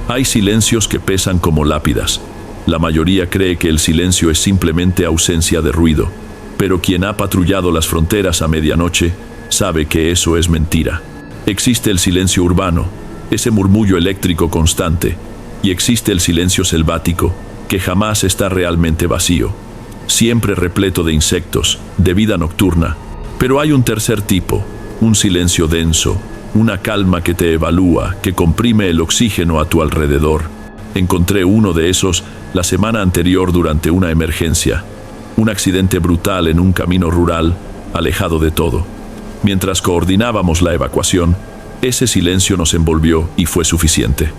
Hay silencios que pesan como lápidas. La mayoría cree que el silencio es simplemente ausencia de ruido, pero quien ha patrullado las fronteras a medianoche sabe que eso es mentira. Existe el silencio urbano, ese murmullo eléctrico constante, y existe el silencio selvático, que jamás está realmente vacío, siempre repleto de insectos, de vida nocturna. Pero hay un tercer tipo, un silencio denso, una calma que te evalúa, que comprime el oxígeno a tu alrededor. Encontré uno de esos la semana anterior durante una emergencia, un accidente brutal en un camino rural, alejado de todo. Mientras coordinábamos la evacuación, ese silencio nos envolvió y fue suficiente.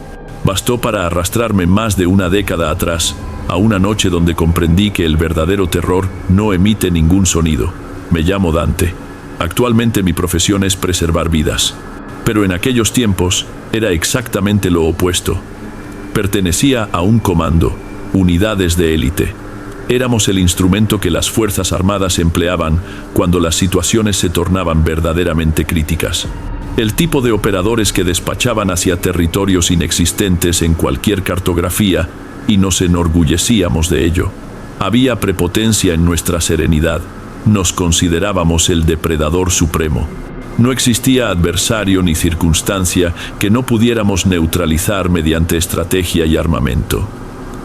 Bastó para arrastrarme más de una década atrás, a una noche donde comprendí que el verdadero terror no emite ningún sonido. Me llamo Dante. Actualmente mi profesión es preservar vidas. Pero en aquellos tiempos era exactamente lo opuesto. Pertenecía a un comando, unidades de élite. Éramos el instrumento que las Fuerzas Armadas empleaban cuando las situaciones se tornaban verdaderamente críticas. El tipo de operadores que despachaban hacia territorios inexistentes en cualquier cartografía, y nos enorgullecíamos de ello. Había prepotencia en nuestra serenidad. Nos considerábamos el depredador supremo. No existía adversario ni circunstancia que no pudiéramos neutralizar mediante estrategia y armamento.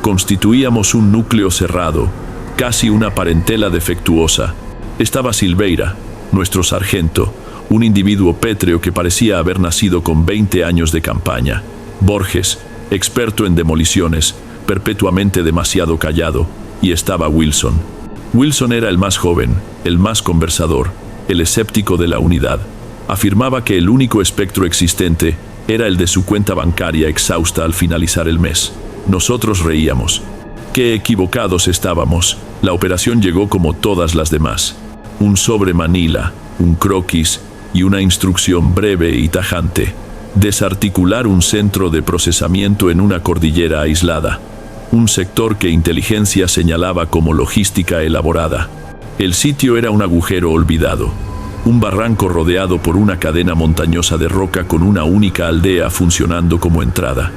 Constituíamos un núcleo cerrado, casi una parentela defectuosa. Estaba Silveira, nuestro sargento, un individuo pétreo que parecía haber nacido con 20 años de campaña. Borges, experto en demoliciones, perpetuamente demasiado callado, y estaba Wilson. Wilson era el más joven, el más conversador, el escéptico de la unidad. Afirmaba que el único espectro existente era el de su cuenta bancaria exhausta al finalizar el mes. Nosotros reíamos. Qué equivocados estábamos. La operación llegó como todas las demás. Un sobre Manila, un croquis y una instrucción breve y tajante. Desarticular un centro de procesamiento en una cordillera aislada. Un sector que inteligencia señalaba como logística elaborada. El sitio era un agujero olvidado. Un barranco rodeado por una cadena montañosa de roca con una única aldea funcionando como entrada.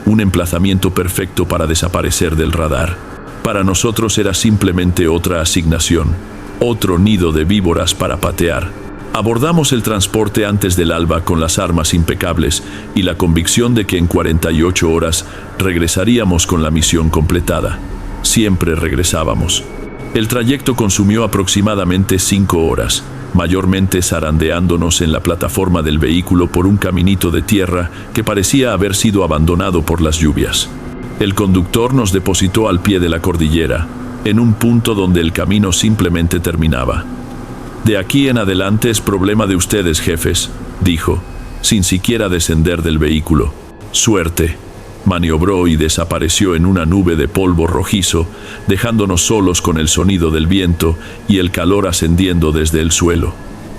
Un emplazamiento perfecto para desaparecer del radar. Para nosotros era simplemente otra asignación, otro nido de víboras para patear. Abordamos el transporte antes del alba con las armas impecables y la convicción de que en 48 horas regresaríamos con la misión completada. Siempre regresábamos. El trayecto consumió aproximadamente 5 horas, mayormente zarandeándonos en la plataforma del vehículo por un caminito de tierra que parecía haber sido abandonado por las lluvias. El conductor nos depositó al pie de la cordillera, en un punto donde el camino simplemente terminaba. «De aquí en adelante es problema de ustedes, jefes», dijo, sin siquiera descender del vehículo. «Suerte». Maniobró y desapareció en una nube de polvo rojizo, dejándonos solos con el sonido del viento y el calor ascendiendo desde el suelo.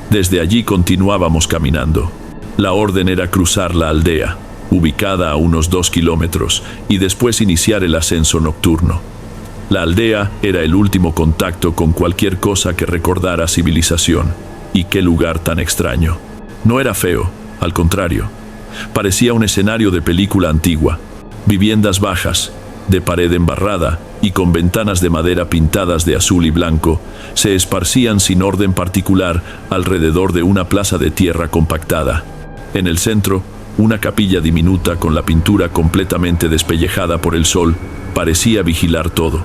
Desde allí continuábamos caminando. La orden era cruzar la aldea, ubicada a unos 2 kilómetros, y después iniciar el ascenso nocturno. La aldea era el último contacto con cualquier cosa que recordara civilización. Y qué lugar tan extraño. No era feo, al contrario. Parecía un escenario de película antigua. Viviendas bajas, de pared embarrada y con ventanas de madera pintadas de azul y blanco, se esparcían sin orden particular alrededor de una plaza de tierra compactada. En el centro, una capilla diminuta con la pintura completamente despellejada por el sol parecía vigilar todo.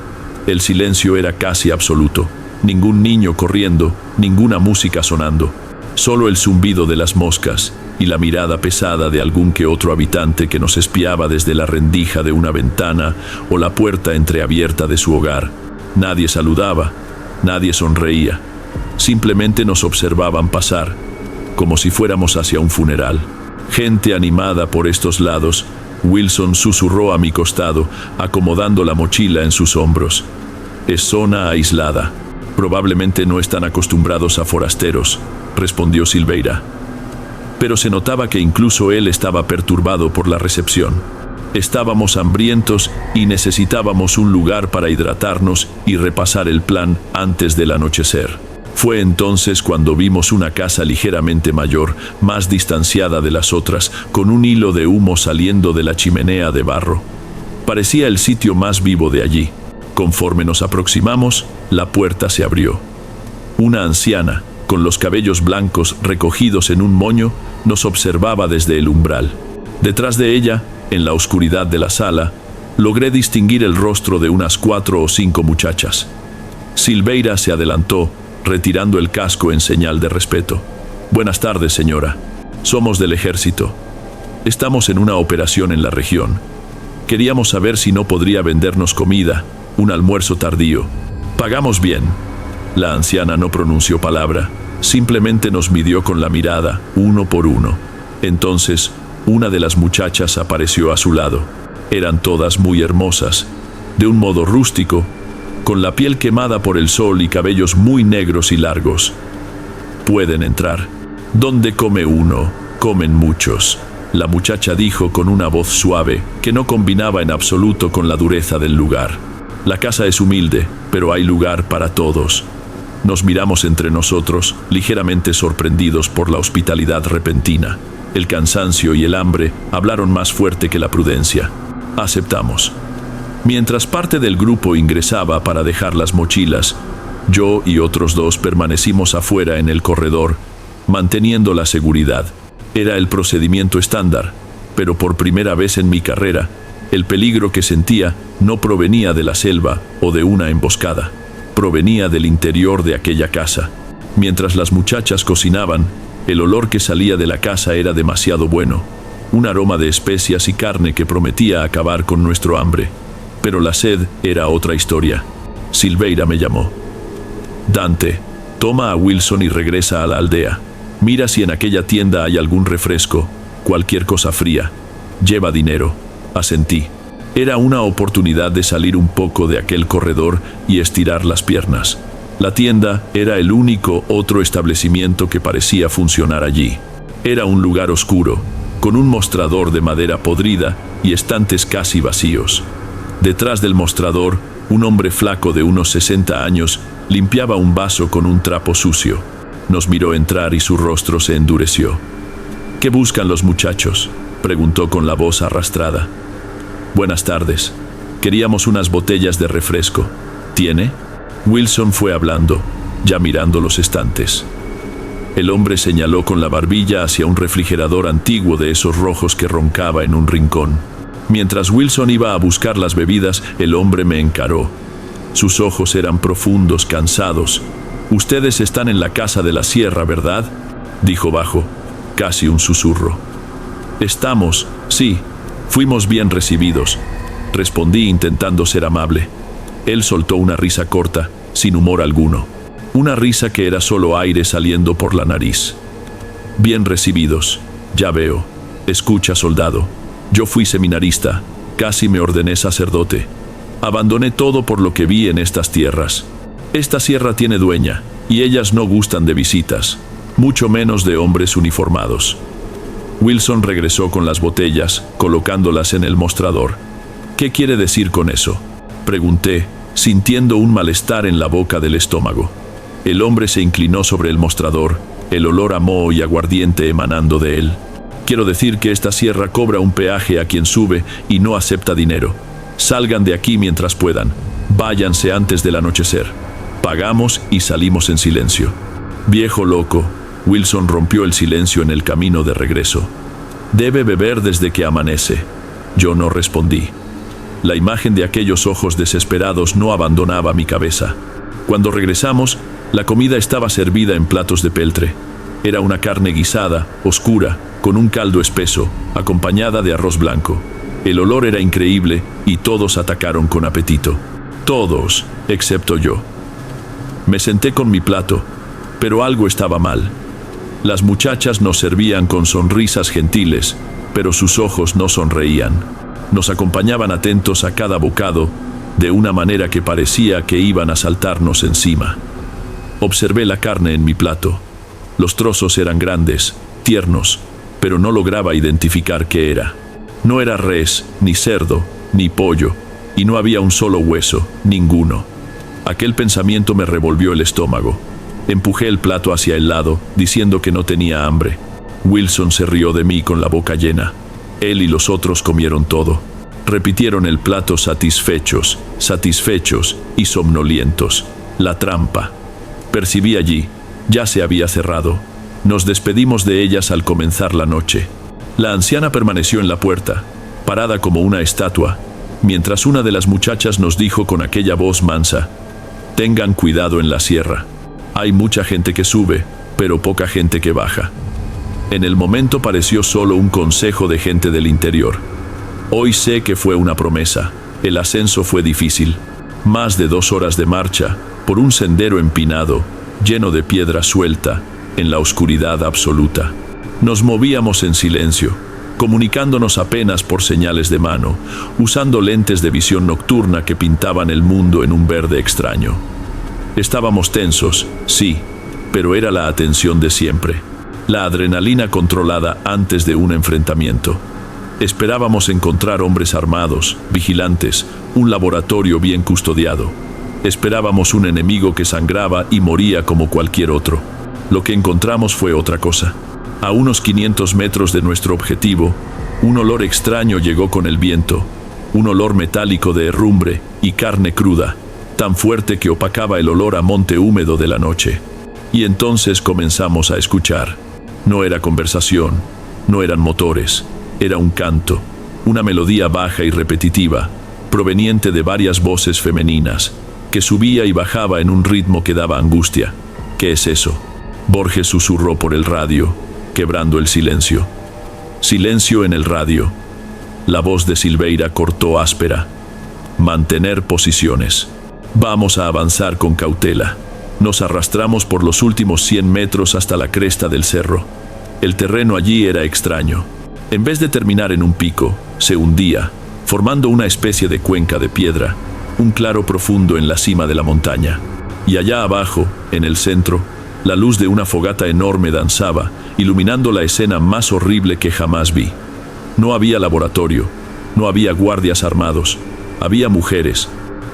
El silencio era casi absoluto. Ningún niño corriendo, ninguna música sonando. Solo el zumbido de las moscas y la mirada pesada de algún que otro habitante que nos espiaba desde la rendija de una ventana o la puerta entreabierta de su hogar. Nadie saludaba, nadie sonreía. Simplemente nos observaban pasar, como si fuéramos hacia un funeral. Gente animada por estos lados. Wilson susurró a mi costado, acomodando la mochila en sus hombros. «Es zona aislada. Probablemente no están acostumbrados a forasteros», respondió Silveira. Pero se notaba que incluso él estaba perturbado por la recepción. Estábamos hambrientos y necesitábamos un lugar para hidratarnos y repasar el plan antes del anochecer. Fue entonces cuando vimos una casa ligeramente mayor, más distanciada de las otras, con un hilo de humo saliendo de la chimenea de barro. Parecía el sitio más vivo de allí. Conforme nos aproximamos, la puerta se abrió. Una anciana, con los cabellos blancos recogidos en un moño, nos observaba desde el umbral. Detrás de ella, en la oscuridad de la sala, logré distinguir el rostro de unas 4 o 5 muchachas. Silveira se adelantó, retirando el casco en señal de respeto. «Buenas tardes, señora. Somos del ejército. Estamos en una operación en la región. Queríamos saber si no podría vendernos comida, un almuerzo tardío. Pagamos bien». La anciana no pronunció palabra, simplemente nos midió con la mirada, uno por uno. Entonces, una de las muchachas apareció a su lado. Eran todas muy hermosas, de un modo rústico, con la piel quemada por el sol y cabellos muy negros y largos. «Pueden entrar. Donde come uno, comen muchos», la muchacha dijo con una voz suave que no combinaba en absoluto con la dureza del lugar. «La casa es humilde, pero hay lugar para todos». Nos miramos entre nosotros, ligeramente sorprendidos por la hospitalidad repentina. El cansancio y el hambre hablaron más fuerte que la prudencia. Aceptamos. Mientras parte del grupo ingresaba para dejar las mochilas, yo y otros 2 permanecimos afuera en el corredor, manteniendo la seguridad. Era el procedimiento estándar, pero por primera vez en mi carrera, el peligro que sentía no provenía de la selva o de una emboscada. Provenía del interior de aquella casa. Mientras las muchachas cocinaban, el olor que salía de la casa era demasiado bueno, un aroma de especias y carne que prometía acabar con nuestro hambre. Pero la sed era otra historia. Silveira me llamó. «Dante, toma a Wilson y regresa a la aldea. Mira si en aquella tienda hay algún refresco, cualquier cosa fría. Lleva dinero». Asentí. Era una oportunidad de salir un poco de aquel corredor y estirar las piernas. La tienda era el único otro establecimiento que parecía funcionar allí. Era un lugar oscuro, con un mostrador de madera podrida y estantes casi vacíos. Detrás del mostrador, un hombre flaco de unos 60 años limpiaba un vaso con un trapo sucio. Nos miró entrar y su rostro se endureció. «¿Qué buscan los muchachos?», preguntó con la voz arrastrada. «Buenas tardes. Queríamos unas botellas de refresco. ¿Tiene?». Wilson fue hablando, ya mirando los estantes. El hombre señaló con la barbilla hacia un refrigerador antiguo de esos rojos que roncaba en un rincón. Mientras Wilson iba a buscar las bebidas, el hombre me encaró. Sus ojos eran profundos, cansados. «Ustedes están en la casa de la sierra, ¿verdad?», dijo bajo, casi un susurro. «Estamos, sí. Fuimos bien recibidos», respondí intentando ser amable. Él soltó una risa corta, sin humor alguno. Una risa que era solo aire saliendo por la nariz. «Bien recibidos, ya veo. Escucha, soldado. Yo fui seminarista, casi me ordené sacerdote. Abandoné todo por lo que vi en estas tierras. Esta sierra tiene dueña, y ellas no gustan de visitas, mucho menos de hombres uniformados». Wilson regresó con las botellas, colocándolas en el mostrador. «¿Qué quiere decir con eso?», pregunté, sintiendo un malestar en la boca del estómago. El hombre se inclinó sobre el mostrador, el olor a moho y aguardiente emanando de él. «Quiero decir que esta sierra cobra un peaje a quien sube y no acepta dinero. Salgan de aquí mientras puedan. Váyanse antes del anochecer». Pagamos y salimos en silencio. «Viejo loco», Wilson rompió el silencio en el camino de regreso. «Debe beber desde que amanece». Yo no respondí. La imagen de aquellos ojos desesperados no abandonaba mi cabeza. Cuando regresamos, la comida estaba servida en platos de peltre. Era una carne guisada, oscura, con un caldo espeso, acompañada de arroz blanco. El olor era increíble y todos atacaron con apetito. Todos, excepto yo. Me senté con mi plato, pero algo estaba mal. Las muchachas nos servían con sonrisas gentiles, pero sus ojos no sonreían. Nos acompañaban atentos a cada bocado, de una manera que parecía que iban a saltarnos encima. Observé la carne en mi plato. Los trozos eran grandes, tiernos, pero no lograba identificar qué era. No era res, ni cerdo, ni pollo, y no había un solo hueso, ninguno. Aquel pensamiento me revolvió el estómago. Empujé el plato hacia el lado, diciendo que no tenía hambre. Wilson se rió de mí con la boca llena. Él y los otros comieron todo. Repitieron el plato satisfechos y somnolientos. La trampa. Percibí allí. Ya se había cerrado. Nos despedimos de ellas al comenzar la noche. La anciana permaneció en la puerta, parada como una estatua, mientras una de las muchachas nos dijo con aquella voz mansa: «Tengan cuidado en la sierra. Hay mucha gente que sube, pero poca gente que baja». En el momento pareció solo un consejo de gente del interior. Hoy sé que fue una promesa. El ascenso fue difícil. Más de 2 horas de marcha, por un sendero empinado, lleno de piedra suelta, en la oscuridad absoluta. Nos movíamos en silencio, comunicándonos apenas por señales de mano, usando lentes de visión nocturna que pintaban el mundo en un verde extraño. Estábamos tensos, sí, pero era la atención de siempre, la adrenalina controlada antes de un enfrentamiento. Esperábamos encontrar hombres armados, vigilantes, un laboratorio bien custodiado. Esperábamos un enemigo que sangraba y moría como cualquier otro. Lo que encontramos fue otra cosa. A unos 500 metros de nuestro objetivo, un olor extraño llegó con el viento, un olor metálico de herrumbre y carne cruda, tan fuerte que opacaba el olor a monte húmedo de la noche. Y entonces comenzamos a escuchar. No era conversación, no eran motores, era un canto, una melodía baja y repetitiva, proveniente de varias voces femeninas, que subía y bajaba en un ritmo que daba angustia. ¿Qué es eso?, Borges susurró por el radio, quebrando el silencio. Silencio en el radio. La voz de Silveira cortó áspera. Mantener posiciones. Vamos a avanzar con cautela. Nos arrastramos por los últimos 100 metros hasta la cresta del cerro. El terreno allí era extraño. En vez de terminar en un pico, se hundía, formando una especie de cuenca de piedra, un claro profundo en la cima de la montaña. Y allá abajo, en el centro, la luz de una fogata enorme danzaba, iluminando la escena más horrible que jamás vi. No había laboratorio, no había guardias armados, había mujeres.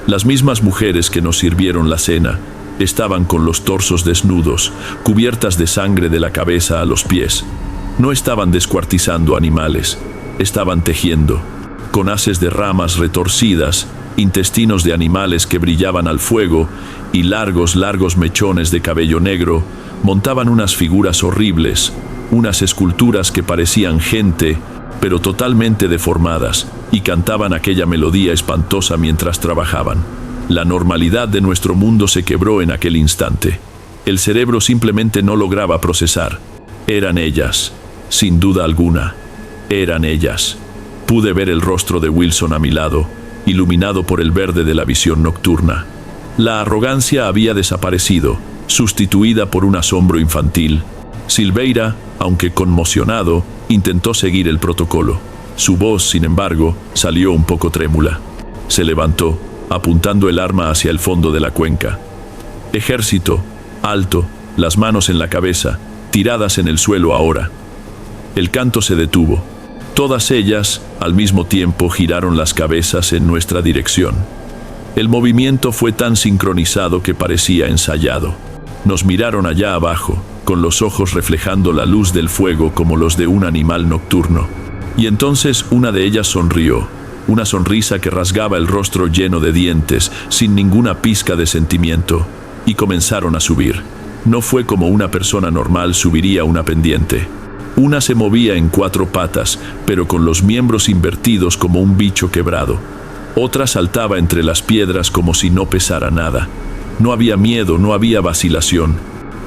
Las mismas mujeres que nos sirvieron la cena estaban con los torsos desnudos, cubiertas de sangre de la cabeza a los pies. No estaban descuartizando animales, estaban tejiendo, con haces de ramas retorcidas, intestinos de animales que brillaban al fuego y largos mechones de cabello negro, montaban unas figuras horribles, unas esculturas que parecían gente, pero totalmente deformadas, y cantaban aquella melodía espantosa mientras trabajaban. La normalidad de nuestro mundo se quebró en aquel instante. El cerebro simplemente no lograba procesar. Eran ellas, sin duda alguna. Eran ellas. Pude ver el rostro de Wilson a mi lado, iluminado por el verde de la visión nocturna. La arrogancia había desaparecido, sustituida por un asombro infantil. Silveira, aunque conmocionado, intentó seguir el protocolo. Su voz, sin embargo, salió un poco trémula. Se levantó, apuntando el arma hacia el fondo de la cuenca. Ejército, alto, las manos en la cabeza, tiradas en el suelo ahora. El canto se detuvo. Todas ellas, al mismo tiempo, giraron las cabezas en nuestra dirección. El movimiento fue tan sincronizado que parecía ensayado. Nos miraron allá abajo, con los ojos reflejando la luz del fuego como los de un animal nocturno. Y entonces una de ellas sonrió, una sonrisa que rasgaba el rostro lleno de dientes, sin ninguna pizca de sentimiento, y comenzaron a subir. No fue como una persona normal subiría una pendiente. Una se movía en 4 patas, pero con los miembros invertidos como un bicho quebrado. Otra saltaba entre las piedras como si no pesara nada. No había miedo, no había vacilación.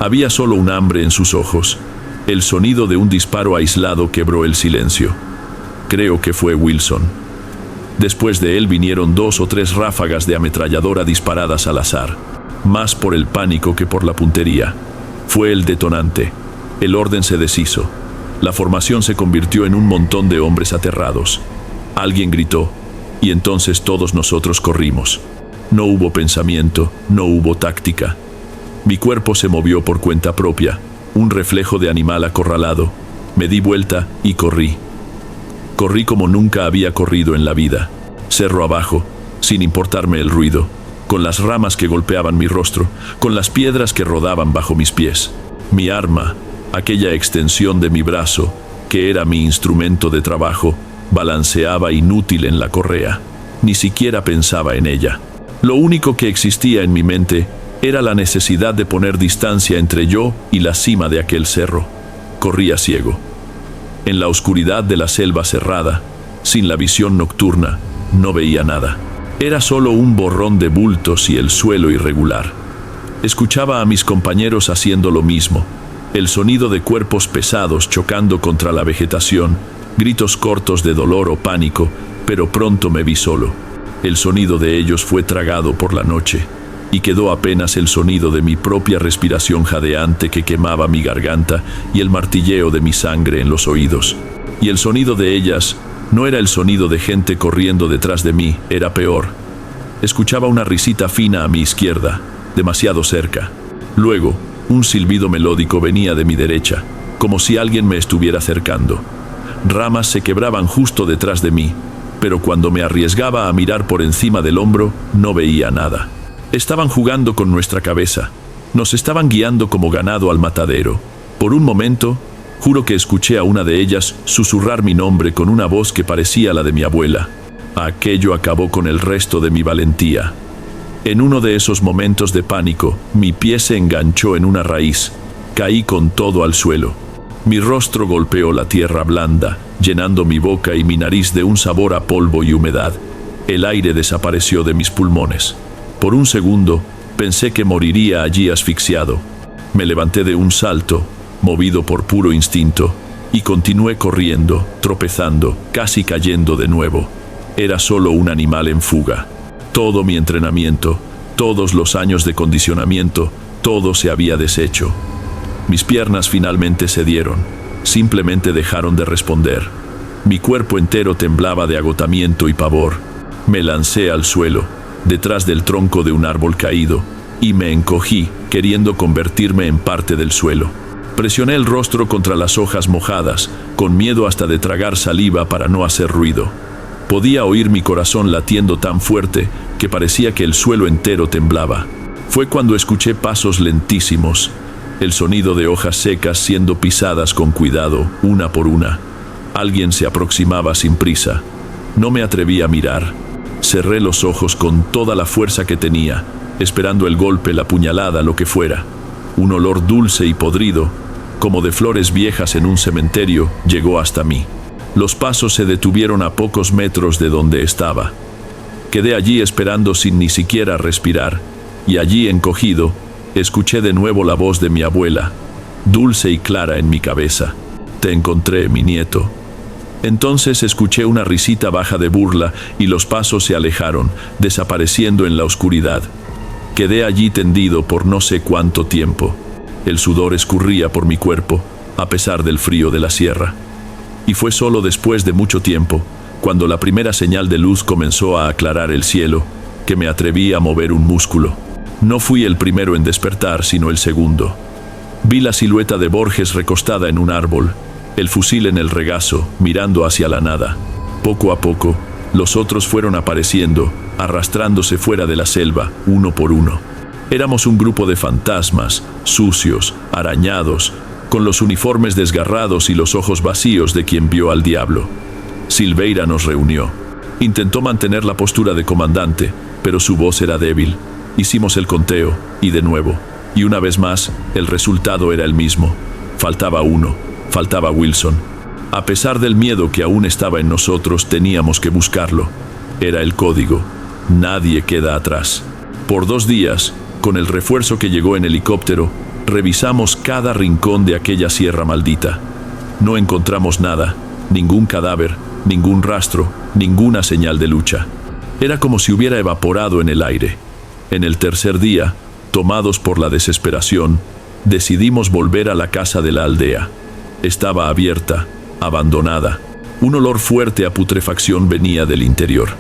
Había solo un hambre en sus ojos. El sonido de un disparo aislado quebró el silencio. Creo que fue Wilson. Después de él vinieron 2 o 3 ráfagas de ametralladora disparadas al azar, más por el pánico que por la puntería. Fue el detonante. El orden se deshizo. La formación se convirtió en un montón de hombres aterrados. Alguien gritó, y entonces todos nosotros corrimos. No hubo pensamiento, no hubo táctica. Mi cuerpo se movió por cuenta propia, un reflejo de animal acorralado. Me di vuelta y corrí. Corrí como nunca había corrido en la vida, cerro abajo, sin importarme el ruido. con las ramas que golpeaban mi rostro, con las piedras que rodaban bajo mis pies. Mi arma, aquella extensión de mi brazo, que era mi instrumento de trabajo, balanceaba inútil en la correa. Ni siquiera pensaba en ella. Lo único que existía en mi mente era la necesidad de poner distancia entre yo y la cima de aquel cerro. Corría ciego. En la oscuridad de la selva cerrada, sin la visión nocturna, no veía nada. Era solo un borrón de bultos y el suelo irregular. Escuchaba a mis compañeros haciendo lo mismo. El sonido de cuerpos pesados chocando contra la vegetación, gritos cortos de dolor o pánico, pero pronto me vi solo. El sonido de ellos fue tragado por la noche, y quedó apenas el sonido de mi propia respiración jadeante que quemaba mi garganta y el martilleo de mi sangre en los oídos. Y el sonido de ellas no era el sonido de gente corriendo detrás de mí, era peor. Escuchaba una risita fina a mi izquierda, demasiado cerca. Luego, un silbido melódico venía de mi derecha, como si alguien me estuviera acercando. Ramas se quebraban justo detrás de mí, pero cuando me arriesgaba a mirar por encima del hombro, no veía nada. Estaban jugando con nuestra cabeza. Nos estaban guiando como ganado al matadero. Por un momento, juro que escuché a una de ellas susurrar mi nombre con una voz que parecía la de mi abuela. Aquello acabó con el resto de mi valentía. En uno de esos momentos de pánico, mi pie se enganchó en una raíz. Caí con todo al suelo. Mi rostro golpeó la tierra blanda, llenando mi boca y mi nariz de un sabor a polvo y humedad. El aire desapareció de mis pulmones. Por un segundo, pensé que moriría allí asfixiado. Me levanté de un salto, movido por puro instinto, y continué corriendo, tropezando, casi cayendo de nuevo. Era solo un animal en fuga. Todo mi entrenamiento, todos los años de condicionamiento, todo se había deshecho. Mis piernas finalmente cedieron, simplemente dejaron de responder. Mi cuerpo entero temblaba de agotamiento y pavor. Me lancé al suelo, detrás del tronco de un árbol caído, y me encogí, queriendo convertirme en parte del suelo. Presioné el rostro contra las hojas mojadas, con miedo hasta de tragar saliva para no hacer ruido. Podía oír mi corazón latiendo tan fuerte que parecía que el suelo entero temblaba. Fue cuando escuché pasos lentísimos, el sonido de hojas secas siendo pisadas con cuidado, una por una. Alguien se aproximaba sin prisa. No me atreví a mirar. Cerré los ojos con toda la fuerza que tenía, esperando el golpe, la puñalada, lo que fuera. Un olor dulce y podrido, como de flores viejas en un cementerio, llegó hasta mí. Los pasos se detuvieron a pocos metros de donde estaba. Quedé allí esperando sin ni siquiera respirar, y allí encogido, escuché de nuevo la voz de mi abuela, dulce y clara en mi cabeza. Te encontré, mi nieto. Entonces escuché una risita baja de burla y los pasos se alejaron, desapareciendo en la oscuridad. Quedé allí tendido por no sé cuánto tiempo. El sudor escurría por mi cuerpo, a pesar del frío de la sierra. Y fue solo después de mucho tiempo, cuando la primera señal de luz comenzó a aclarar el cielo, que me atreví a mover un músculo. No fui el primero en despertar, sino el segundo. Vi la silueta de Borges recostada en un árbol, el fusil en el regazo, mirando hacia la nada. Poco a poco, los otros fueron apareciendo, arrastrándose fuera de la selva, uno por uno. Éramos un grupo de fantasmas, sucios, arañados, con los uniformes desgarrados y los ojos vacíos de quien vio al diablo. Silveira nos reunió. Intentó mantener la postura de comandante, pero su voz era débil. Hicimos el conteo, y de nuevo. Y una vez más, el resultado era el mismo. Faltaba uno. Faltaba Wilson. A pesar del miedo que aún estaba en nosotros, teníamos que buscarlo. Era el código. Nadie queda atrás. Por 2 días, con el refuerzo que llegó en helicóptero, revisamos cada rincón de aquella sierra maldita. No encontramos nada, ningún cadáver, ningún rastro, ninguna señal de lucha. Era como si hubiera evaporado en el aire. En el tercer día, tomados por la desesperación, decidimos volver a la casa de la aldea. Estaba abierta, abandonada. Un olor fuerte a putrefacción venía del interior.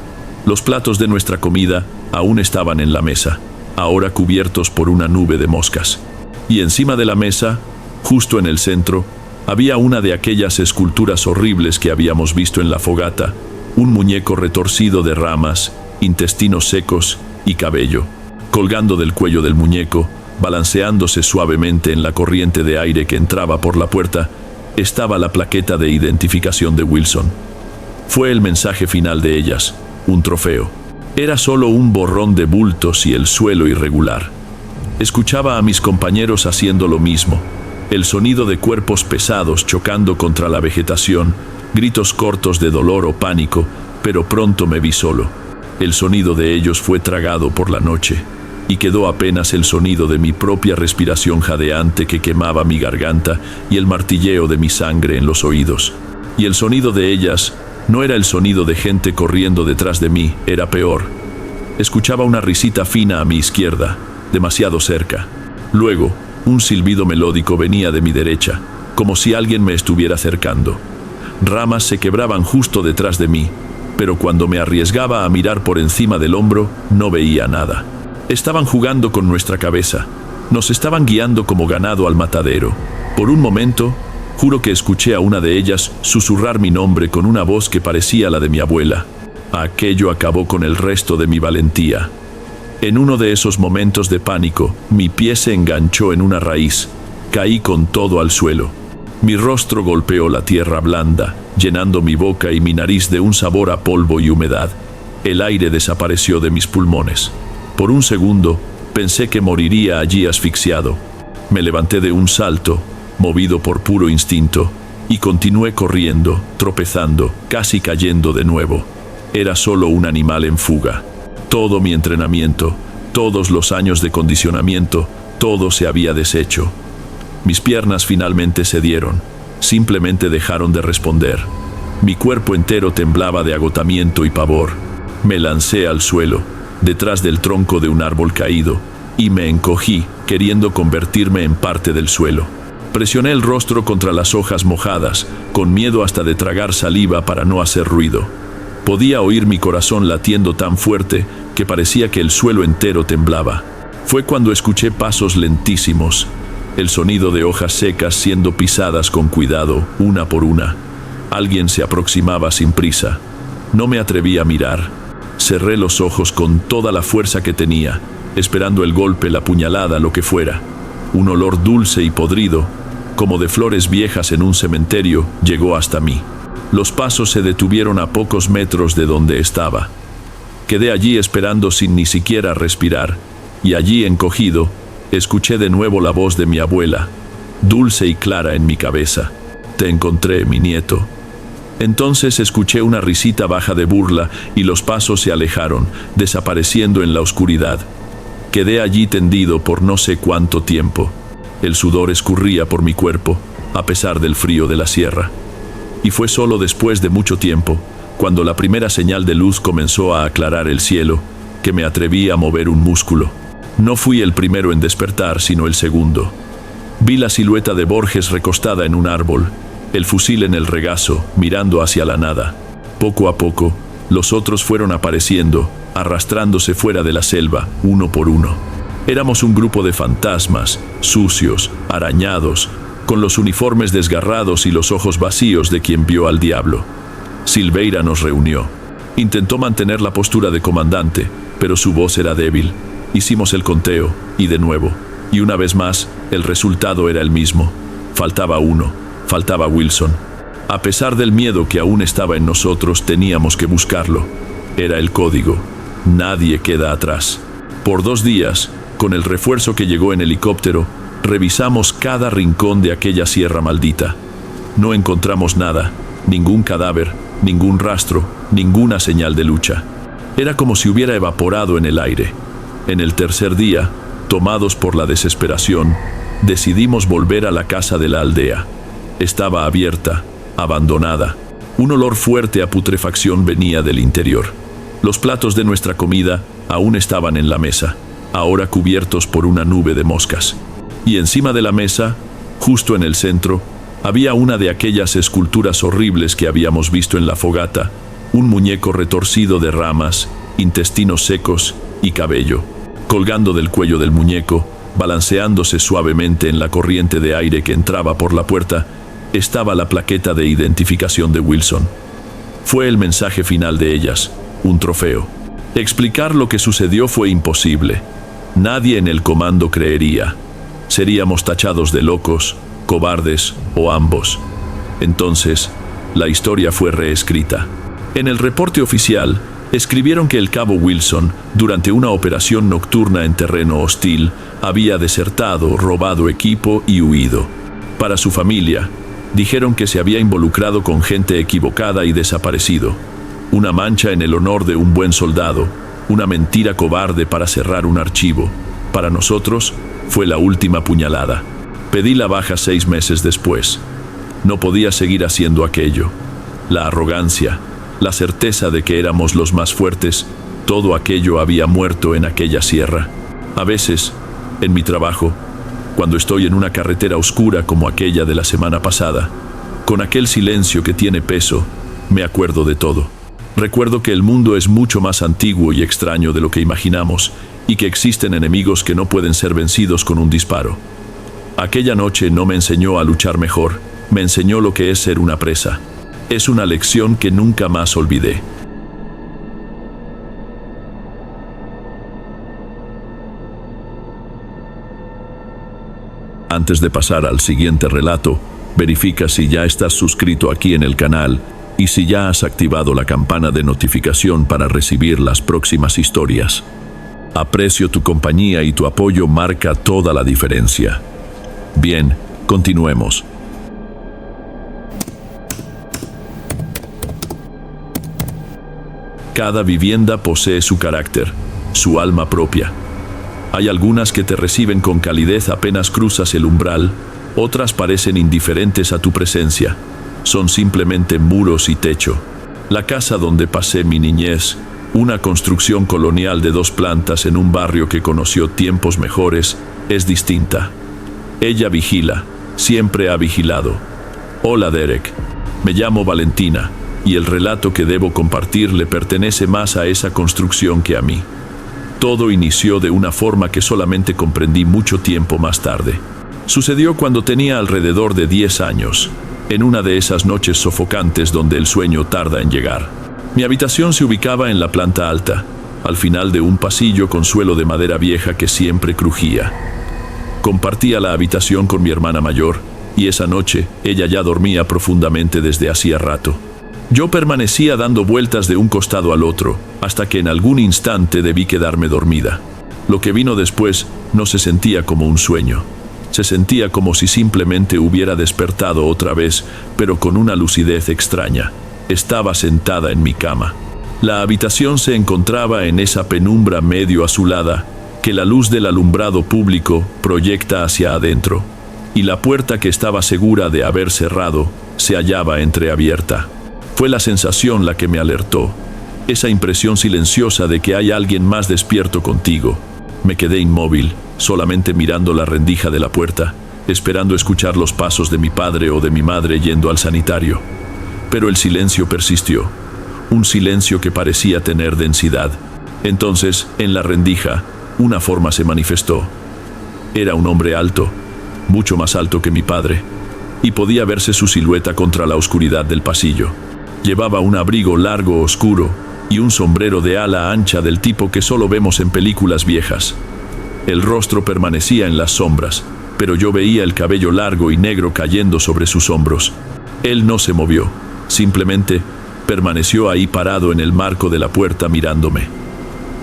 Los platos de nuestra comida aún estaban en la mesa, ahora cubiertos por una nube de moscas. Y encima de la mesa, justo en el centro, había una de aquellas esculturas horribles que habíamos visto en la fogata, un muñeco retorcido de ramas, intestinos secos y cabello. Colgando del cuello del muñeco, balanceándose suavemente en la corriente de aire que entraba por la puerta, estaba la plaqueta de identificación de Wilson. Fue el mensaje final de ellas, un trofeo. Era solo un borrón de bultos y el suelo irregular. Escuchaba a mis compañeros haciendo lo mismo, el sonido de cuerpos pesados chocando contra la vegetación, gritos cortos de dolor o pánico, pero pronto me vi solo. El sonido de ellos fue tragado por la noche, y quedó apenas el sonido de mi propia respiración jadeante que quemaba mi garganta y el martilleo de mi sangre en los oídos. Y el sonido de ellas no era el sonido de gente corriendo detrás de mí, era peor. Escuchaba una risita fina a mi izquierda, demasiado cerca. Luego, un silbido melódico venía de mi derecha, como si alguien me estuviera acercando. Ramas se quebraban justo detrás de mí, pero cuando me arriesgaba a mirar por encima del hombro, no veía nada. Estaban jugando con nuestra cabeza. Nos estaban guiando como ganado al matadero. Por un momento, juro que escuché a una de ellas susurrar mi nombre con una voz que parecía la de mi abuela. Aquello acabó con el resto de mi valentía. En uno de esos momentos de pánico, mi pie se enganchó en una raíz. Caí con todo al suelo. Mi rostro golpeó la tierra blanda, llenando mi boca y mi nariz de un sabor a polvo y humedad. El aire desapareció de mis pulmones. Por un segundo, pensé que moriría allí asfixiado. Me levanté de un salto, movido por puro instinto, y continué corriendo, tropezando, casi cayendo de nuevo. Era solo un animal en fuga. Todo mi entrenamiento, todos los años de condicionamiento, todo se había deshecho. Mis piernas finalmente cedieron, simplemente dejaron de responder. Mi cuerpo entero temblaba de agotamiento y pavor. Me lancé al suelo, detrás del tronco de un árbol caído, y me encogí, queriendo convertirme en parte del suelo. Presioné el rostro contra las hojas mojadas, con miedo hasta de tragar saliva para no hacer ruido. Podía oír mi corazón latiendo tan fuerte que parecía que el suelo entero temblaba. Fue cuando escuché pasos lentísimos, el sonido de hojas secas siendo pisadas con cuidado, una por una. Alguien se aproximaba sin prisa. No me atreví a mirar. Cerré los ojos con toda la fuerza que tenía, esperando el golpe, la puñalada, lo que fuera. Un olor dulce y podrido, como de flores viejas en un cementerio, llegó hasta mí. Los pasos se detuvieron a pocos metros de donde estaba. Quedé allí esperando sin ni siquiera respirar, y allí encogido, escuché de nuevo la voz de mi abuela, dulce y clara en mi cabeza. «Te encontré, mi nieto». Entonces escuché una risita baja de burla y los pasos se alejaron, desapareciendo en la oscuridad. Quedé allí tendido por no sé cuánto tiempo. El sudor escurría por mi cuerpo, a pesar del frío de la sierra. Y fue solo después de mucho tiempo, cuando la primera señal de luz comenzó a aclarar el cielo, que me atreví a mover un músculo. No fui el primero en despertar, sino el segundo. Vi la silueta de Borges recostada en un árbol, el fusil en el regazo, mirando hacia la nada. Poco a poco, los otros fueron apareciendo, arrastrándose fuera de la selva, uno por uno. Éramos un grupo de fantasmas, sucios, arañados, con los uniformes desgarrados y los ojos vacíos de quien vio al diablo. Silveira nos reunió. Intentó mantener la postura de comandante, pero su voz era débil. Hicimos el conteo, y de nuevo. Y una vez más, el resultado era el mismo. Faltaba uno, faltaba Wilson. A pesar del miedo que aún estaba en nosotros, teníamos que buscarlo. Era el código. Nadie queda atrás. Por 2 días, con el refuerzo que llegó en helicóptero, revisamos cada rincón de aquella sierra maldita. No encontramos nada, ningún cadáver, ningún rastro, ninguna señal de lucha. Era como si hubiera evaporado en el aire. En el tercer día, tomados por la desesperación, decidimos volver a la casa de la aldea. Estaba abierta, abandonada. Un olor fuerte a putrefacción venía del interior. Los platos de nuestra comida aún estaban en la mesa, ahora cubiertos por una nube de moscas. Y encima de la mesa, justo en el centro, había una de aquellas esculturas horribles que habíamos visto en la fogata, un muñeco retorcido de ramas, intestinos secos y cabello. Colgando del cuello del muñeco, balanceándose suavemente en la corriente de aire que entraba por la puerta, estaba la plaqueta de identificación de Wilson. Fue el mensaje final de ellas, un trofeo. Explicar lo que sucedió fue imposible. Nadie en el comando creería. Seríamos tachados de locos, cobardes o ambos. Entonces, la historia fue reescrita. En el reporte oficial, escribieron que el cabo Wilson, durante una operación nocturna en terreno hostil, había desertado, robado equipo y huido. Para su familia, dijeron que se había involucrado con gente equivocada y desaparecido. Una mancha en el honor de un buen soldado, una mentira cobarde para cerrar un archivo. Para nosotros, fue la última puñalada. Pedí la baja 6 meses después. No podía seguir haciendo aquello. La arrogancia, la certeza de que éramos los más fuertes, todo aquello había muerto en aquella sierra. A veces, en mi trabajo, cuando estoy en una carretera oscura como aquella de la semana pasada, con aquel silencio que tiene peso, me acuerdo de todo. Recuerdo que el mundo es mucho más antiguo y extraño de lo que imaginamos, y que existen enemigos que no pueden ser vencidos con un disparo. Aquella noche no me enseñó a luchar mejor, me enseñó lo que es ser una presa. Es una lección que nunca más olvidé. Antes de pasar al siguiente relato, verifica si ya estás suscrito aquí en el canal y si ya has activado la campana de notificación para recibir las próximas historias. Aprecio tu compañía y tu apoyo marca toda la diferencia. Bien, continuemos. Cada vivienda posee su carácter, su alma propia. Hay algunas que te reciben con calidez apenas cruzas el umbral, otras parecen indiferentes a tu presencia. Son simplemente muros y techo. La casa donde pasé mi niñez, una construcción colonial de 2 plantas en un barrio que conoció tiempos mejores, es distinta. Ella vigila, siempre ha vigilado. Hola Derek, me llamo Valentina, y el relato que debo compartir le pertenece más a esa construcción que a mí. Todo inició de una forma que solamente comprendí mucho tiempo más tarde. Sucedió cuando tenía alrededor de 10 años, en una de esas noches sofocantes donde el sueño tarda en llegar. Mi habitación se ubicaba en la planta alta, al final de un pasillo con suelo de madera vieja que siempre crujía. Compartía la habitación con mi hermana mayor, y esa noche ella ya dormía profundamente desde hacía rato. Yo permanecía dando vueltas de un costado al otro, hasta que en algún instante debí quedarme dormida. Lo que vino después no se sentía como un sueño. Se sentía como si simplemente hubiera despertado otra vez, pero con una lucidez extraña. Estaba sentada en mi cama. La habitación se encontraba en esa penumbra medio azulada que la luz del alumbrado público proyecta hacia adentro, y la puerta que estaba segura de haber cerrado se hallaba entreabierta. Fue la sensación la que me alertó, esa impresión silenciosa de que hay alguien más despierto contigo. Me quedé inmóvil, solamente mirando la rendija de la puerta, esperando escuchar los pasos de mi padre o de mi madre yendo al sanitario. Pero el silencio persistió, un silencio que parecía tener densidad. Entonces, en la rendija, una forma se manifestó. Era un hombre alto, mucho más alto que mi padre, y podía verse su silueta contra la oscuridad del pasillo. Llevaba un abrigo largo oscuro y un sombrero de ala ancha del tipo que solo vemos en películas viejas. El rostro permanecía en las sombras, pero yo veía el cabello largo y negro cayendo sobre sus hombros. Él no se movió, simplemente permaneció ahí parado en el marco de la puerta mirándome.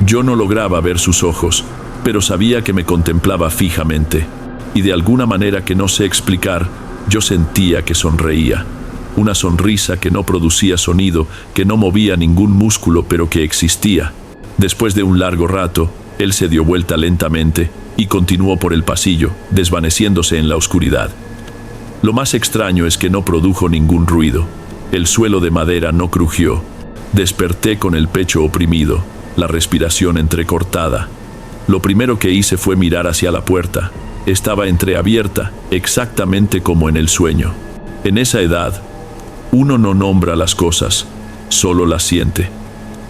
Yo no lograba ver sus ojos, pero sabía que me contemplaba fijamente, y de alguna manera que no sé explicar, yo sentía que sonreía. Una sonrisa que no producía sonido, que no movía ningún músculo, pero que existía. Después de un largo rato, él se dio vuelta lentamente y continuó por el pasillo, desvaneciéndose en la oscuridad. Lo más extraño es que no produjo ningún ruido. El suelo de madera no crujió. Desperté con el pecho oprimido, la respiración entrecortada. Lo primero que hice fue mirar hacia la puerta. Estaba entreabierta, exactamente como en el sueño. En esa edad, uno no nombra las cosas, solo las siente.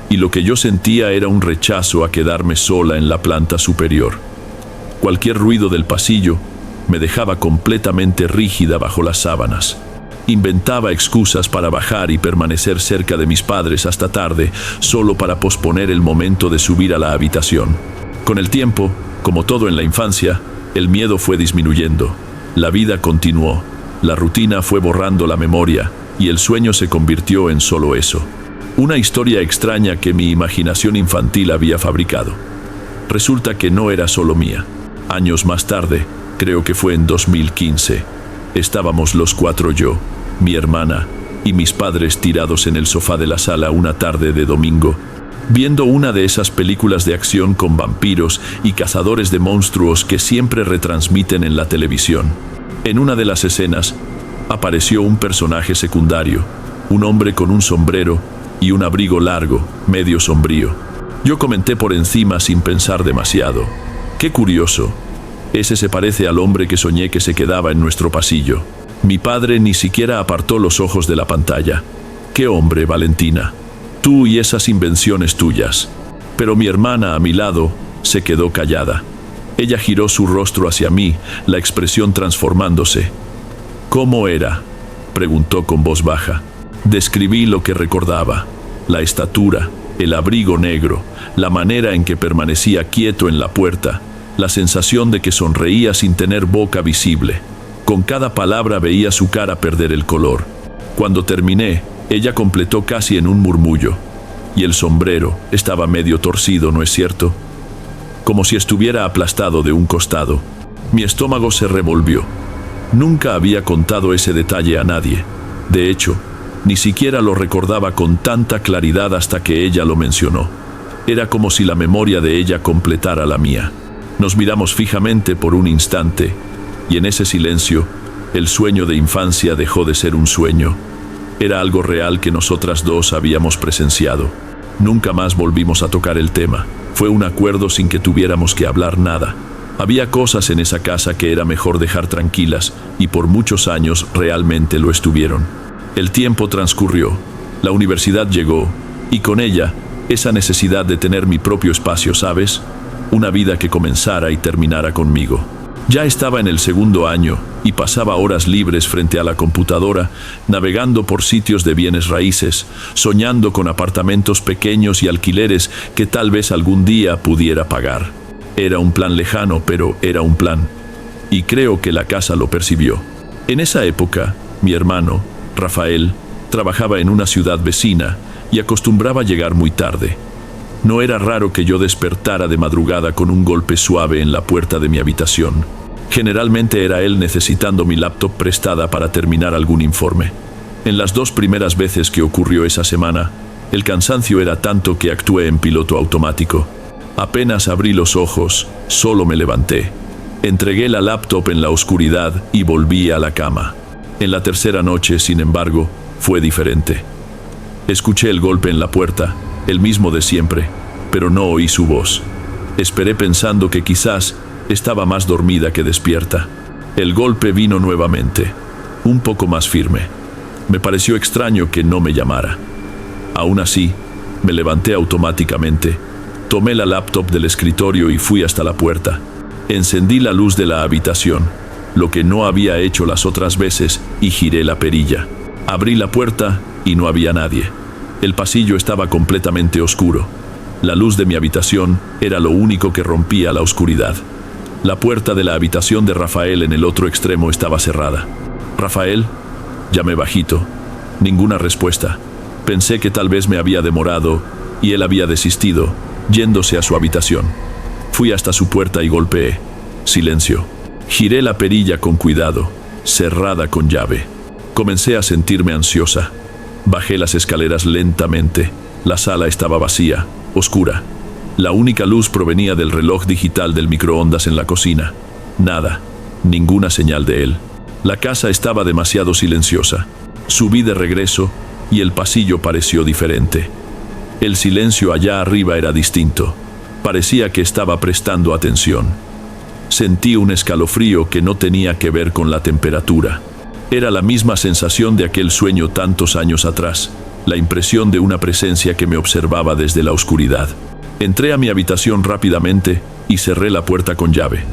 Y lo que yo sentía era un rechazo a quedarme sola en la planta superior. Cualquier ruido del pasillo me dejaba completamente rígida bajo las sábanas. Inventaba excusas para bajar y permanecer cerca de mis padres hasta tarde, solo para posponer el momento de subir a la habitación. Con el tiempo, como todo en la infancia, el miedo fue disminuyendo. La vida continuó, la rutina fue borrando la memoria y el sueño se convirtió en solo eso. Una historia extraña que mi imaginación infantil había fabricado. Resulta que no era solo mía. Años más tarde, creo que fue en 2015, estábamos los cuatro, yo, mi hermana y mis padres, tirados en el sofá de la sala una tarde de domingo, viendo una de esas películas de acción con vampiros y cazadores de monstruos que siempre retransmiten en la televisión. En una de las escenas, apareció un personaje secundario, un hombre con un sombrero y un abrigo largo, medio sombrío. Yo comenté por encima sin pensar demasiado: «Qué curioso, ese se parece al hombre que soñé que se quedaba en nuestro pasillo». Mi padre ni siquiera apartó los ojos de la pantalla. «¿Qué hombre, Valentina? Tú y esas invenciones tuyas». Pero mi hermana a mi lado se quedó callada. Ella giró su rostro hacia mí, la expresión transformándose. «¿Cómo era?», preguntó con voz baja. Describí lo que recordaba: la estatura, el abrigo negro, la manera en que permanecía quieto en la puerta, la sensación de que sonreía sin tener boca visible. Con cada palabra veía su cara perder el color. Cuando terminé, ella completó casi en un murmullo: «Y el sombrero estaba medio torcido, ¿no es cierto?», como si estuviera aplastado de un costado. Mi estómago se revolvió. Nunca había contado ese detalle a nadie. De hecho, ni siquiera lo recordaba con tanta claridad hasta que ella lo mencionó. Era como si la memoria de ella completara la mía. Nos miramos fijamente por un instante, y en ese silencio, el sueño de infancia dejó de ser un sueño. Era algo real que nosotras dos habíamos presenciado. Nunca más volvimos a tocar el tema. Fue un acuerdo sin que tuviéramos que hablar nada. Había cosas en esa casa que era mejor dejar tranquilas, y por muchos años realmente lo estuvieron. El tiempo transcurrió, la universidad llegó, y con ella, esa necesidad de tener mi propio espacio, ¿sabes? Una vida que comenzara y terminara conmigo. Ya estaba en el segundo año, y pasaba horas libres frente a la computadora, navegando por sitios de bienes raíces, soñando con apartamentos pequeños y alquileres que tal vez algún día pudiera pagar. Era un plan lejano, pero era un plan. Y creo que la casa lo percibió. En esa época, mi hermano, Rafael, trabajaba en una ciudad vecina y acostumbraba llegar muy tarde. No era raro que yo despertara de madrugada con un golpe suave en la puerta de mi habitación. Generalmente era él necesitando mi laptop prestada para terminar algún informe. En las 2 primeras veces que ocurrió esa semana, el cansancio era tanto que actué en piloto automático. Apenas abrí los ojos, solo me levanté. Entregué la laptop en la oscuridad y volví a la cama. En la tercera noche, sin embargo, fue diferente. Escuché el golpe en la puerta, el mismo de siempre, pero no oí su voz. Esperé pensando que quizás estaba más dormida que despierta. El golpe vino nuevamente, un poco más firme. Me pareció extraño que no me llamara. Aún así, me levanté automáticamente, tomé la laptop del escritorio y fui hasta la puerta. Encendí la luz de la habitación, lo que no había hecho las otras veces, y giré la perilla. Abrí la puerta y no había nadie. El pasillo estaba completamente oscuro. La luz de mi habitación era lo único que rompía la oscuridad. La puerta de la habitación de Rafael en el otro extremo estaba cerrada. «¿Rafael?», llamé bajito. Ninguna respuesta. Pensé que tal vez me había demorado y él había desistido, yéndose a su habitación. Fui hasta su puerta y golpeé. Silencio. Giré la perilla con cuidado, cerrada con llave. Comencé a sentirme ansiosa. Bajé las escaleras lentamente. La sala estaba vacía, oscura. La única luz provenía del reloj digital del microondas en la cocina. Nada, ninguna señal de él. La casa estaba demasiado silenciosa. Subí de regreso y el pasillo pareció diferente. El silencio allá arriba era distinto. Parecía que estaba prestando atención. Sentí un escalofrío que no tenía que ver con la temperatura. Era la misma sensación de aquel sueño tantos años atrás, la impresión de una presencia que me observaba desde la oscuridad. Entré a mi habitación rápidamente y cerré la puerta con llave.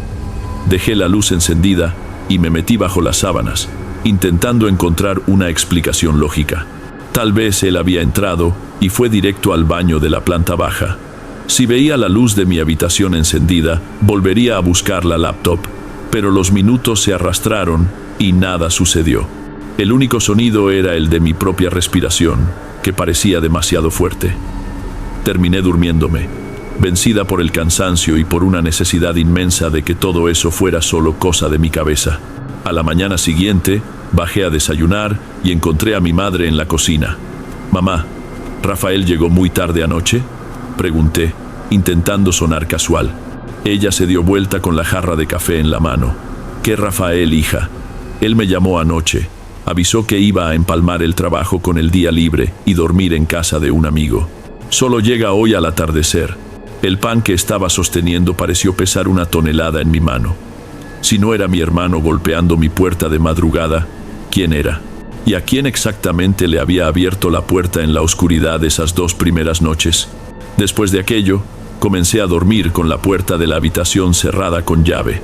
Dejé la luz encendida y me metí bajo las sábanas, intentando encontrar una explicación lógica. Tal vez él había entrado y fue directo al baño de la planta baja. Si veía la luz de mi habitación encendida, volvería a buscar la laptop, pero los minutos se arrastraron y nada sucedió. El único sonido era el de mi propia respiración, que parecía demasiado fuerte. Terminé durmiéndome, vencida por el cansancio y por una necesidad inmensa de que todo eso fuera solo cosa de mi cabeza. A la mañana siguiente, bajé a desayunar y encontré a mi madre en la cocina. «Mamá, ¿Rafael llegó muy tarde anoche?», pregunté, intentando sonar casual. Ella se dio vuelta con la jarra de café en la mano. «¿Qué Rafael, hija? Él me llamó anoche. Avisó que iba a empalmar el trabajo con el día libre y dormir en casa de un amigo. Solo llega hoy al atardecer». El pan que estaba sosteniendo pareció pesar 1 tonelada en mi mano. Si no era mi hermano golpeando mi puerta de madrugada, ¿quién era? ¿Y a quién exactamente le había abierto la puerta en la oscuridad esas 2 primeras noches? Después de aquello, comencé a dormir con la puerta de la habitación cerrada con llave.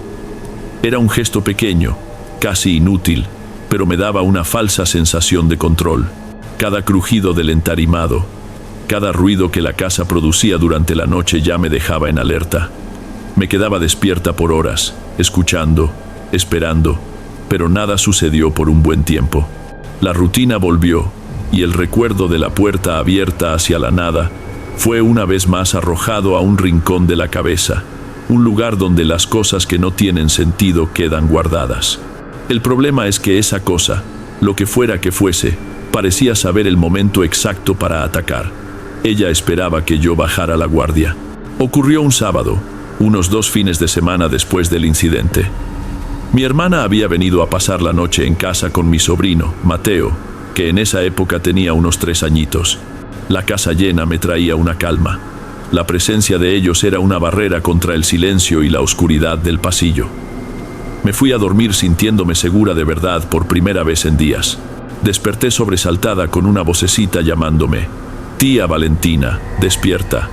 Era un gesto pequeño, casi inútil, pero me daba una falsa sensación de control. Cada crujido del entarimado, cada ruido que la casa producía durante la noche ya me dejaba en alerta. Me quedaba despierta por horas, escuchando, esperando, pero nada sucedió por un buen tiempo. La rutina volvió, y el recuerdo de la puerta abierta hacia la nada fue una vez más arrojado a un rincón de la cabeza, un lugar donde las cosas que no tienen sentido quedan guardadas. El problema es que esa cosa, lo que fuera que fuese, parecía saber el momento exacto para atacar. Ella esperaba que yo bajara la guardia. Ocurrió un sábado, unos 2 fines de semana después del incidente. Mi hermana había venido a pasar la noche en casa con mi sobrino, Mateo, que en esa época tenía unos 3 añitos. La casa llena me traía una calma. La presencia de ellos era una barrera contra el silencio y la oscuridad del pasillo. Me fui a dormir sintiéndome segura de verdad por primera vez en días. Desperté sobresaltada con una vocecita llamándome. «Tía Valentina, despierta».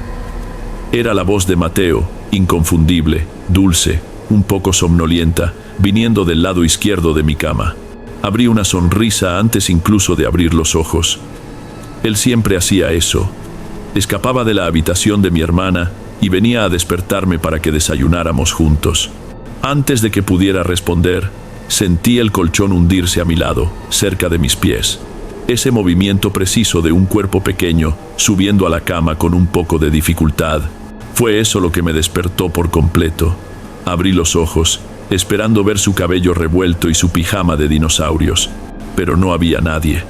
Era la voz de Mateo, inconfundible, dulce, un poco somnolienta, viniendo del lado izquierdo de mi cama. Abrí una sonrisa antes incluso de abrir los ojos. Él siempre hacía eso. Escapaba de la habitación de mi hermana y venía a despertarme para que desayunáramos juntos. Antes de que pudiera responder, sentí el colchón hundirse a mi lado, cerca de mis pies. Ese movimiento preciso de un cuerpo pequeño subiendo a la cama con un poco de dificultad. Fue eso lo que me despertó por completo. Abrí los ojos, esperando ver su cabello revuelto y su pijama de dinosaurios. Pero no había nadie.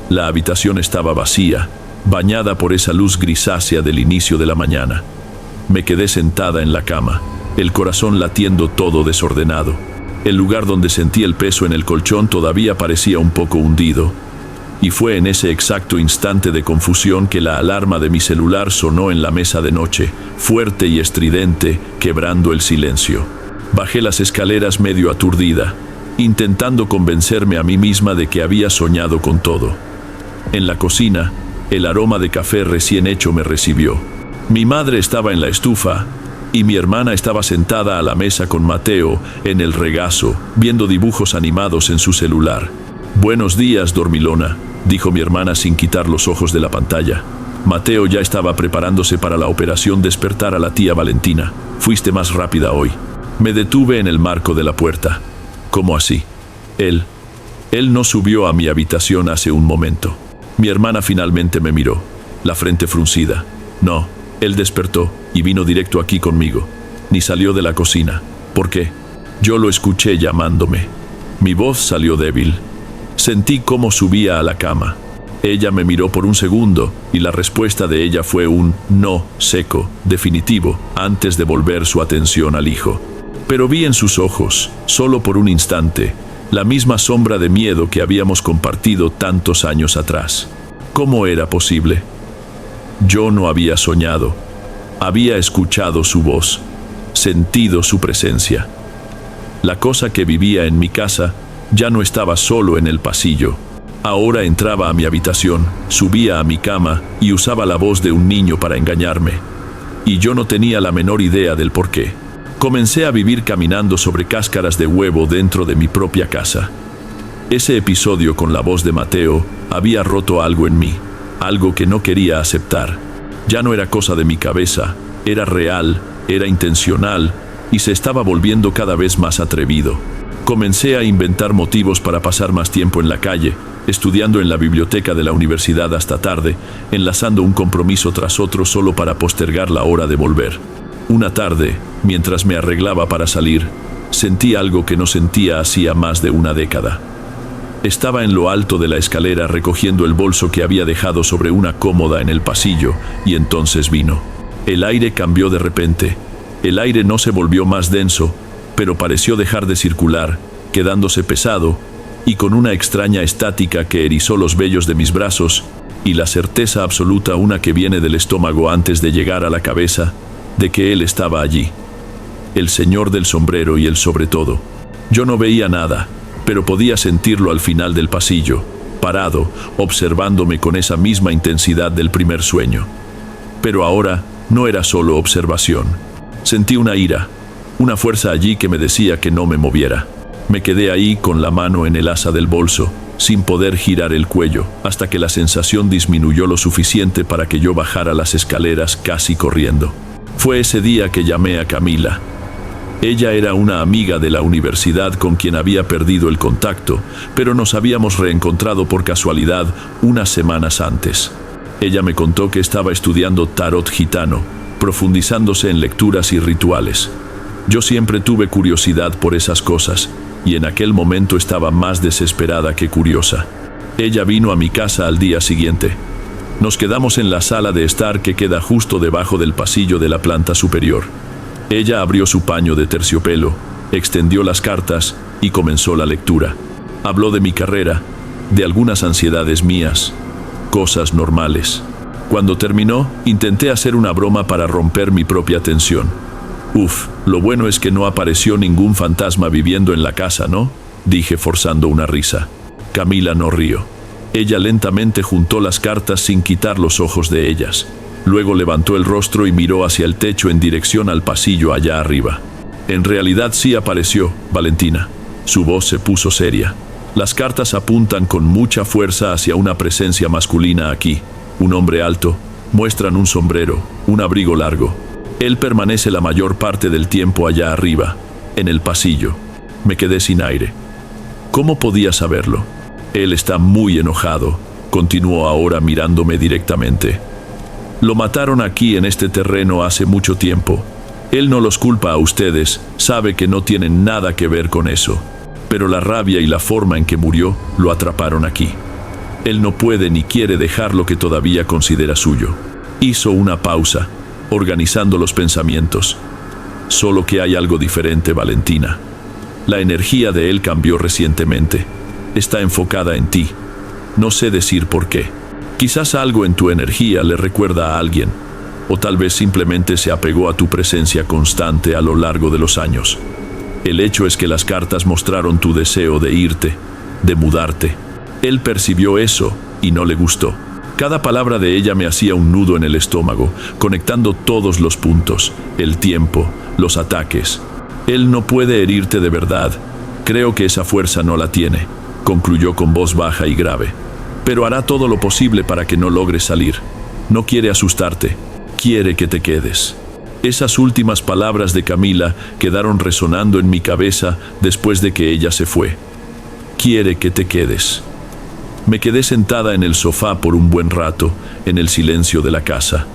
La habitación estaba vacía, bañada por esa luz grisácea del inicio de la mañana. Me quedé sentada en la cama, el corazón latiendo todo desordenado. El lugar donde sentí el peso en el colchón todavía parecía un poco hundido. Y fue en ese exacto instante de confusión que la alarma de mi celular sonó en la mesa de noche, fuerte y estridente, quebrando el silencio. Bajé las escaleras medio aturdida, intentando convencerme a mí misma de que había soñado con todo. En la cocina, el aroma de café recién hecho me recibió. Mi madre estaba en la estufa, y mi hermana estaba sentada a la mesa con Mateo en el regazo, viendo dibujos animados en su celular. «Buenos días, dormilona», dijo mi hermana sin quitar los ojos de la pantalla. Mateo ya estaba preparándose para la operación despertar a la tía Valentina. «Fuiste más rápida hoy». Me detuve en el marco de la puerta. «¿Cómo así?» Él no subió a mi habitación hace un momento. Mi hermana finalmente me miró, la frente fruncida. «No, él despertó y vino directo aquí conmigo. Ni salió de la cocina». «¿Por qué?» Yo lo escuché llamándome. Mi voz salió débil. Sentí cómo subía a la cama. Ella me miró por un segundo y la respuesta de ella fue un no seco, definitivo, antes de volver su atención al hijo. Pero vi en sus ojos, solo por un instante, la misma sombra de miedo que habíamos compartido tantos años atrás. ¿Cómo era posible? Yo no había soñado. Había escuchado su voz, sentido su presencia. La cosa que vivía en mi casa ya no estaba solo en el pasillo. Ahora entraba a mi habitación, subía a mi cama y usaba la voz de un niño para engañarme. Y yo no tenía la menor idea del por qué. Comencé a vivir caminando sobre cáscaras de huevo dentro de mi propia casa. Ese episodio con la voz de Mateo había roto algo en mí, algo que no quería aceptar. Ya no era cosa de mi cabeza, Era real, era intencional y se estaba volviendo cada vez más atrevido. Comencé a inventar motivos para pasar más tiempo en la calle, estudiando en la biblioteca de la universidad hasta tarde, enlazando un compromiso tras otro solo para postergar la hora de volver. Una tarde, mientras me arreglaba para salir, sentí algo que no sentía hacía más de una década. Estaba en lo alto de la escalera recogiendo el bolso que había dejado sobre una cómoda en el pasillo, y entonces vino. El aire cambió de repente. El aire no se volvió más denso, pero pareció dejar de circular, quedándose pesado, y con una extraña estática que erizó los vellos de mis brazos, y la certeza absoluta, una que viene del estómago antes de llegar a la cabeza, de que él estaba allí. El señor del sombrero y el sobretodo. Yo no veía nada, pero podía sentirlo al final del pasillo, parado, observándome con esa misma intensidad del primer sueño. Pero ahora no era solo observación. Sentí una ira, una fuerza allí que me decía que no me moviera. Me quedé ahí con la mano en el asa del bolso, sin poder girar el cuello, hasta que la sensación disminuyó lo suficiente para que yo bajara las escaleras casi corriendo. Fue ese día que llamé a Camila. Ella era una amiga de la universidad con quien había perdido el contacto, pero nos habíamos reencontrado por casualidad unas semanas antes. Ella me contó que estaba estudiando tarot gitano, profundizándose en lecturas y rituales. Yo siempre tuve curiosidad por esas cosas, y en aquel momento estaba más desesperada que curiosa. Ella vino a mi casa al día siguiente. Nos quedamos en la sala de estar que queda justo debajo del pasillo de la planta superior. Ella abrió su paño de terciopelo, extendió las cartas y comenzó la lectura. Habló de mi carrera, de algunas ansiedades mías, cosas normales. Cuando terminó, intenté hacer una broma para romper mi propia tensión. Lo bueno es que no apareció ningún fantasma viviendo en la casa, ¿no?, dije forzando una risa. Camila no rió. Ella lentamente juntó las cartas sin quitar los ojos de ellas. Luego levantó el rostro y miró hacia el techo en dirección al pasillo allá arriba. En realidad sí apareció, Valentina. Su voz se puso seria. Las cartas apuntan con mucha fuerza hacia una presencia masculina aquí. Un hombre alto, muestran un sombrero, un abrigo largo. Él permanece la mayor parte del tiempo allá arriba, en el pasillo. Me quedé sin aire. ¿Cómo podía saberlo? Él está muy enojado, continuó ahora mirándome directamente. Lo mataron aquí en este terreno hace mucho tiempo. Él no los culpa a ustedes, sabe que no tienen nada que ver con eso. Pero la rabia y la forma en que murió lo atraparon aquí. Él no puede ni quiere dejar lo que todavía considera suyo. Hizo una pausa, organizando los pensamientos. Solo que hay algo diferente, Valentina. La energía de él cambió recientemente. Está enfocada en ti. No sé decir por qué. Quizás algo en tu energía le recuerda a alguien, o tal vez simplemente se apegó a tu presencia constante a lo largo de los años. El hecho es que las cartas mostraron tu deseo de irte, de mudarte. Él percibió eso y no le gustó. Cada palabra de ella me hacía un nudo en el estómago, conectando todos los puntos, el tiempo, los ataques. Él no puede herirte de verdad. Creo que esa fuerza no la tiene, concluyó con voz baja y grave. Pero hará todo lo posible para que no logres salir. No quiere asustarte, quiere que te quedes. Esas últimas palabras de Camila quedaron resonando en mi cabeza después de que ella se fue. Quiere que te quedes. Me quedé sentada en el sofá por un buen rato, en el silencio de la casa.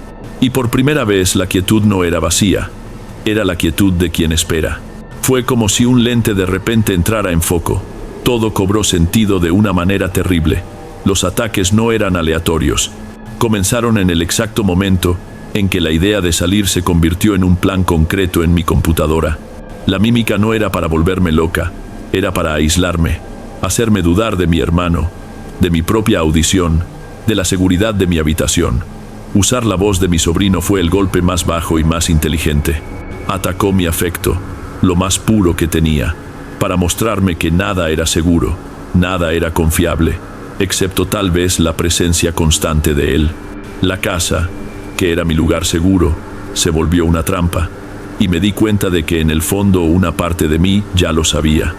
Y por primera vez la quietud no era vacía, era la quietud de quien espera. Fue como si un lente de repente entrara en foco. Todo cobró sentido de una manera terrible. Los ataques no eran aleatorios. Comenzaron en el exacto momento en que la idea de salir se convirtió en un plan concreto en mi computadora. La mímica no era para volverme loca, era para aislarme, hacerme dudar de mi hermano, de mi propia audición, de la seguridad de mi habitación. Usar la voz de mi sobrino fue el golpe más bajo y más inteligente. Atacó mi afecto, lo más puro que tenía, para mostrarme que nada era seguro, nada era confiable, excepto tal vez la presencia constante de él. La casa, que era mi lugar seguro, se volvió una trampa, y me di cuenta de que en el fondo una parte de mí ya lo sabía.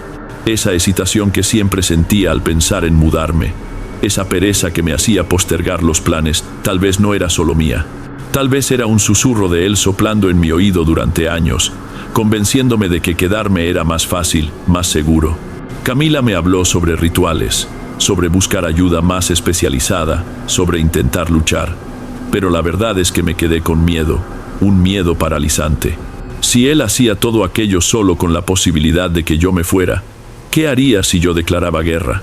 Esa hesitación que siempre sentía al pensar en mudarme, esa pereza que me hacía postergar los planes, tal vez no era solo mía. Tal vez era un susurro de él soplando en mi oído durante años, convenciéndome de que quedarme era más fácil, más seguro. Camila me habló sobre rituales, sobre buscar ayuda más especializada, sobre intentar luchar. Pero la verdad es que me quedé con miedo, un miedo paralizante. Si él hacía todo aquello solo con la posibilidad de que yo me fuera, ¿qué haría si yo declaraba guerra?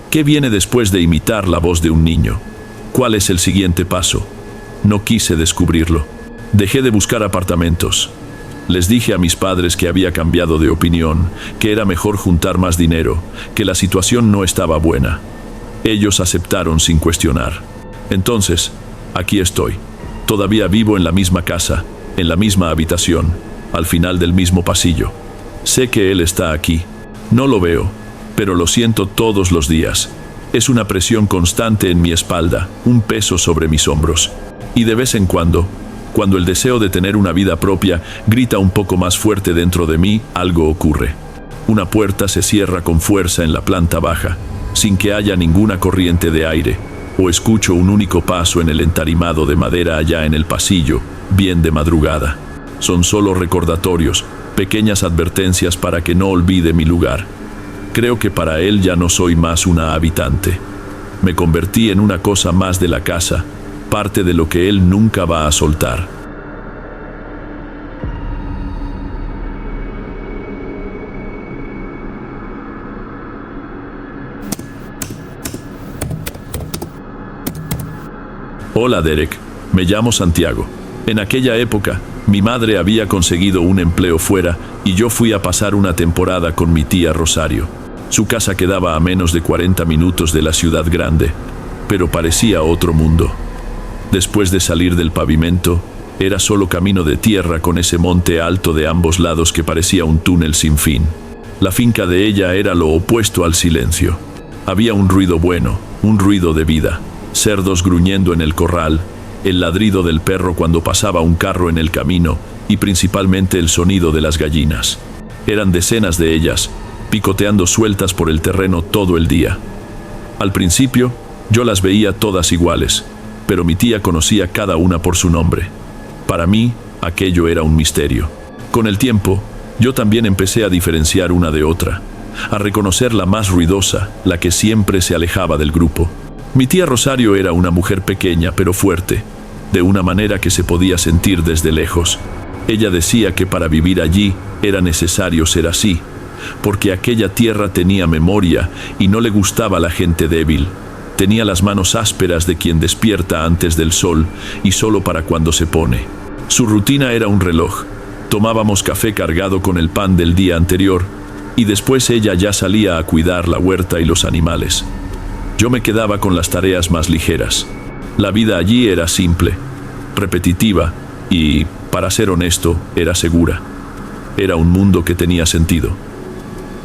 ¿Qué viene después de imitar la voz de un niño? ¿Cuál es el siguiente paso? No quise descubrirlo. Dejé de buscar apartamentos. Les dije a mis padres que había cambiado de opinión, que era mejor juntar más dinero, que la situación no estaba buena. Ellos aceptaron sin cuestionar. Entonces, aquí estoy. Todavía vivo en la misma casa, en la misma habitación, al final del mismo pasillo. Sé que él está aquí. No lo veo, pero lo siento todos los días. Es una presión constante en mi espalda, un peso sobre mis hombros. Y de vez en cuando el deseo de tener una vida propia grita un poco más fuerte dentro de mí, algo ocurre. Una puerta se cierra con fuerza en la planta baja, sin que haya ninguna corriente de aire, o escucho un único paso en el entarimado de madera allá en el pasillo, bien de madrugada. Son solo recordatorios, pequeñas advertencias para que no olvide mi lugar. Creo que para él ya no soy más una habitante. Me convertí en una cosa más de la casa, parte de lo que él nunca va a soltar. Hola Derek, me llamo Santiago. En aquella época, mi madre había conseguido un empleo fuera y yo fui a pasar una temporada con mi tía Rosario. Su casa quedaba a menos de 40 minutos de la ciudad grande, pero parecía otro mundo. Después de salir del pavimento, era solo camino de tierra con ese monte alto de ambos lados que parecía un túnel sin fin. La finca de ella era lo opuesto al silencio. Había un ruido bueno, un ruido de vida. Cerdos gruñendo en el corral, el ladrido del perro cuando pasaba un carro en el camino y principalmente el sonido de las gallinas. Eran decenas de ellas, picoteando sueltas por el terreno todo el día. Al principio, yo las veía todas iguales, pero mi tía conocía cada una por su nombre. Para mí, aquello era un misterio. Con el tiempo, yo también empecé a diferenciar una de otra, a reconocer la más ruidosa, la que siempre se alejaba del grupo. Mi tía Rosario era una mujer pequeña pero fuerte, de una manera que se podía sentir desde lejos. Ella decía que para vivir allí era necesario ser así, porque aquella tierra tenía memoria y no le gustaba la gente débil. Tenía las manos ásperas de quien despierta antes del sol y solo para cuando se pone. Su rutina era un reloj. Tomábamos café cargado con el pan del día anterior y después ella ya salía a cuidar la huerta y los animales. Yo me quedaba con las tareas más ligeras. La vida allí era simple, repetitiva y, para ser honesto, era segura. Era un mundo que tenía sentido.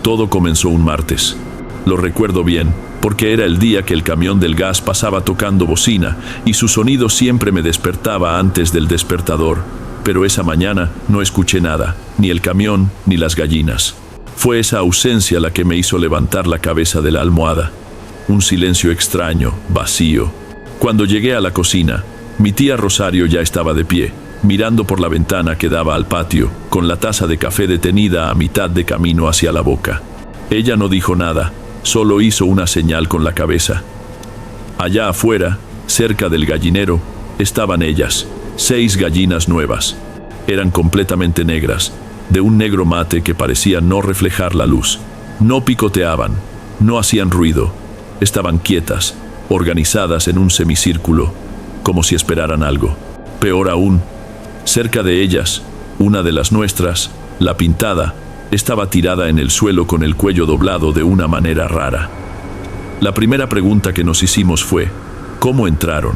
Todo comenzó un martes. Lo recuerdo bien, porque era el día que el camión del gas pasaba tocando bocina y su sonido siempre me despertaba antes del despertador. Pero esa mañana no escuché nada, ni el camión ni las gallinas. Fue esa ausencia la que me hizo levantar la cabeza de la almohada. Un silencio extraño, vacío. Cuando llegué a la cocina, mi tía Rosario ya estaba de pie, mirando por la ventana que daba al patio, con la taza de café detenida a mitad de camino hacia la boca. Ella no dijo nada, solo hizo una señal con la cabeza. Allá afuera, cerca del gallinero, estaban ellas, 6 gallinas nuevas. Eran completamente negras, de un negro mate que parecía no reflejar la luz. No picoteaban, no hacían ruido. Estaban quietas, organizadas en un semicírculo, como si esperaran algo. Peor aún, cerca de ellas, una de las nuestras, la pintada, estaba tirada en el suelo con el cuello doblado de una manera rara. La primera pregunta que nos hicimos fue, ¿cómo entraron?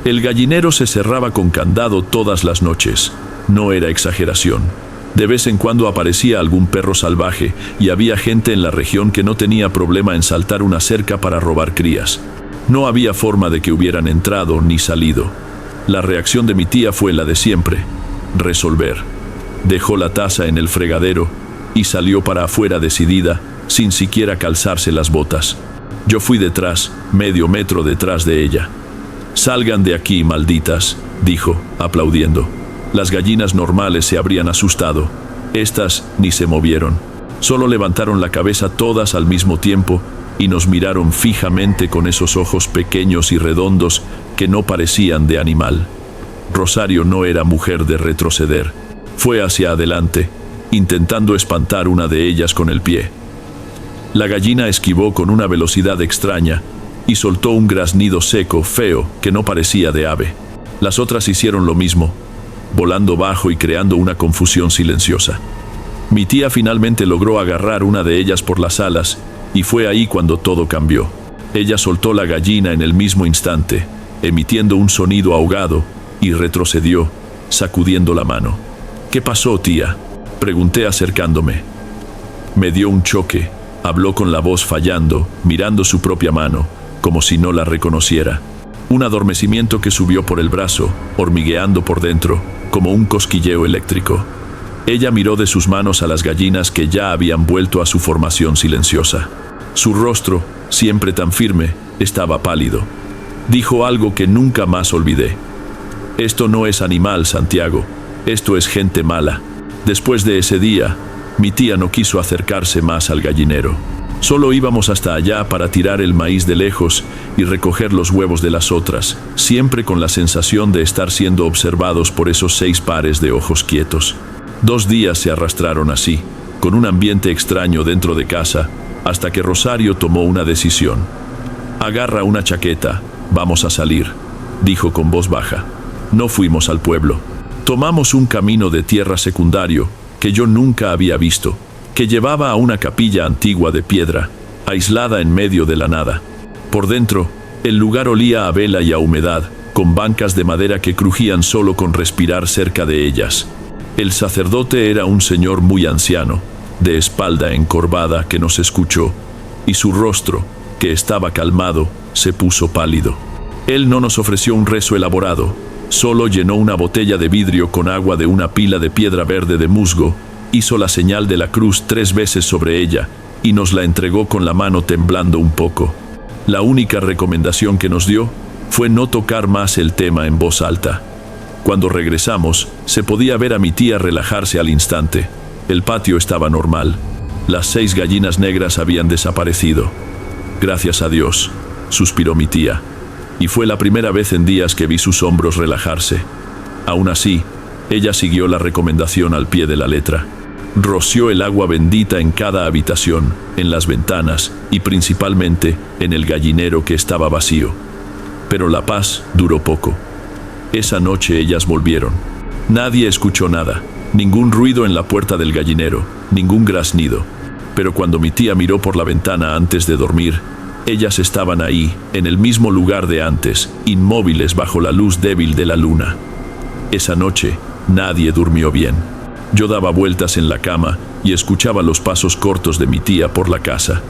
El gallinero se cerraba con candado todas las noches. No era exageración. De vez en cuando aparecía algún perro salvaje y había gente en la región que no tenía problema en saltar una cerca para robar crías. No había forma de que hubieran entrado ni salido. La reacción de mi tía fue la de siempre: resolver. Dejó la taza en el fregadero y salió para afuera decidida, sin siquiera calzarse las botas. Yo fui detrás, medio metro detrás de ella. «Salgan de aquí, malditas», dijo. aplaudiendo. Las gallinas normales se habrían asustado. Estas ni se movieron. Solo levantaron la cabeza todas al mismo tiempo y nos miraron fijamente con esos ojos pequeños y redondos que no parecían de animal. Rosario no era mujer de retroceder. Fue hacia adelante, intentando espantar una de ellas con el pie. La gallina esquivó con una velocidad extraña y soltó un graznido seco, feo, que no parecía de ave. Las otras hicieron lo mismo, volando bajo y creando una confusión silenciosa. Mi tía finalmente logró agarrar una de ellas por las alas y fue ahí cuando todo cambió. Ella soltó la gallina en el mismo instante, emitiendo un sonido ahogado, y retrocedió, sacudiendo la mano. «¿Qué pasó, tía?», pregunté acercándome. Me dio un choque. Habló con la voz fallando, mirando su propia mano, como si no la reconociera. Un adormecimiento que subió por el brazo, hormigueando por dentro, como un cosquilleo eléctrico. Ella miró de sus manos a las gallinas que ya habían vuelto a su formación silenciosa. Su rostro, siempre tan firme, estaba pálido. Dijo algo que nunca más olvidé. «Esto no es animal, Santiago. Esto es gente mala». Después de ese día, mi tía no quiso acercarse más al gallinero. Solo íbamos hasta allá para tirar el maíz de lejos y recoger los huevos de las otras, siempre con la sensación de estar siendo observados por esos 6 pares de ojos quietos. 2 días se arrastraron así, con un ambiente extraño dentro de casa, hasta que Rosario tomó una decisión. «Agarra una chaqueta, vamos a salir», dijo con voz baja. No fuimos al pueblo. Tomamos un camino de tierra secundario que yo nunca había visto, que llevaba a una capilla antigua de piedra, aislada en medio de la nada. Por dentro, el lugar olía a vela y a humedad, con bancas de madera que crujían solo con respirar cerca de ellas. El sacerdote era un señor muy anciano, de espalda encorvada, que nos escuchó, y su rostro, que estaba calmado, se puso pálido. Él no nos ofreció un rezo elaborado, solo llenó una botella de vidrio con agua de una pila de piedra verde de musgo, hizo la señal de la cruz 3 veces sobre ella y nos la entregó con la mano temblando un poco. La única recomendación que nos dio fue no tocar más el tema en voz alta. Cuando regresamos, se podía ver a mi tía relajarse al instante. El patio estaba normal. Las 6 gallinas negras habían desaparecido. «Gracias a Dios», suspiró mi tía. Y fue la primera vez en días que vi sus hombros relajarse. Aún así, ella siguió la recomendación al pie de la letra. Roció el agua bendita en cada habitación, en las ventanas y principalmente en el gallinero que estaba vacío. Pero la paz duró poco. Esa noche ellas volvieron. Nadie escuchó nada, ningún ruido en la puerta del gallinero, ningún graznido. Pero cuando mi tía miró por la ventana antes de dormir, ellas estaban ahí, en el mismo lugar de antes, inmóviles bajo la luz débil de la luna. Esa noche, nadie durmió bien. Yo daba vueltas en la cama y escuchaba los pasos cortos de mi tía por la casa.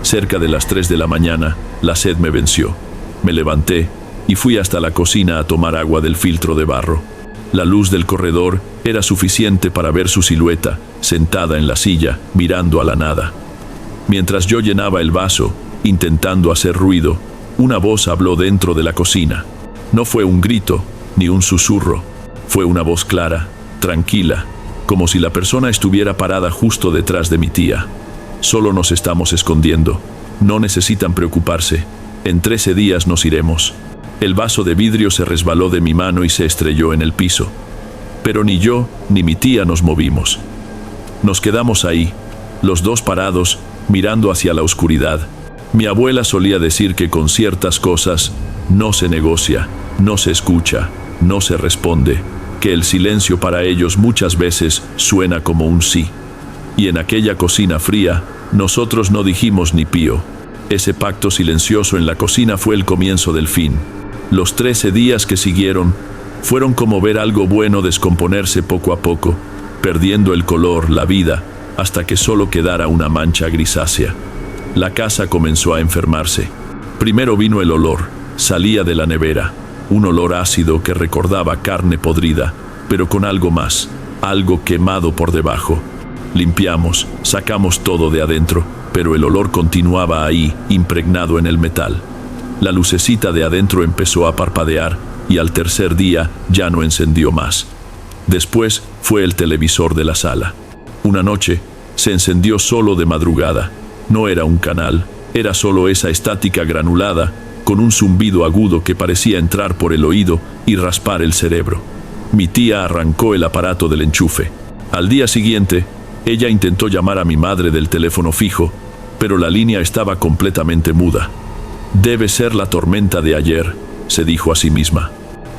Cerca de las 3 de la mañana, la sed me venció. Me levanté y fui hasta la cocina a tomar agua del filtro de barro. La luz del corredor era suficiente para ver su silueta, sentada en la silla, mirando a la nada. Mientras yo llenaba el vaso, intentando hacer ruido, una voz habló dentro de la cocina. No fue un grito, ni un susurro. Fue una voz clara, tranquila, como si la persona estuviera parada justo detrás de mi tía. «Solo nos estamos escondiendo. No necesitan preocuparse. En 13 días nos iremos». El vaso de vidrio se resbaló de mi mano y se estrelló en el piso. Pero ni yo ni mi tía nos movimos. Nos quedamos ahí, los dos parados, mirando hacia la oscuridad. Mi abuela solía decir que con ciertas cosas no se negocia, no se escucha, no se responde, que el silencio para ellos muchas veces suena como un sí. Y en aquella cocina fría, nosotros no dijimos ni pío. Ese pacto silencioso en la cocina fue el comienzo del fin. Los 13 días que siguieron fueron como ver algo bueno descomponerse poco a poco, perdiendo el color, la vida, hasta que solo quedara una mancha grisácea. La casa comenzó a enfermarse. Primero vino el olor, salía de la nevera, un olor ácido que recordaba carne podrida, pero con algo más, algo quemado por debajo. Limpiamos, sacamos todo de adentro, pero el olor continuaba ahí, impregnado en el metal. La lucecita de adentro empezó a parpadear y al tercer día ya no encendió más. Después fue el televisor de la sala. Una noche se encendió solo de madrugada. No era un canal, era solo esa estática granulada, con un zumbido agudo que parecía entrar por el oído y raspar el cerebro. Mi tía arrancó el aparato del enchufe. Al día siguiente, ella intentó llamar a mi madre del teléfono fijo, pero la línea estaba completamente muda. «Debe ser la tormenta de ayer», se dijo a sí misma.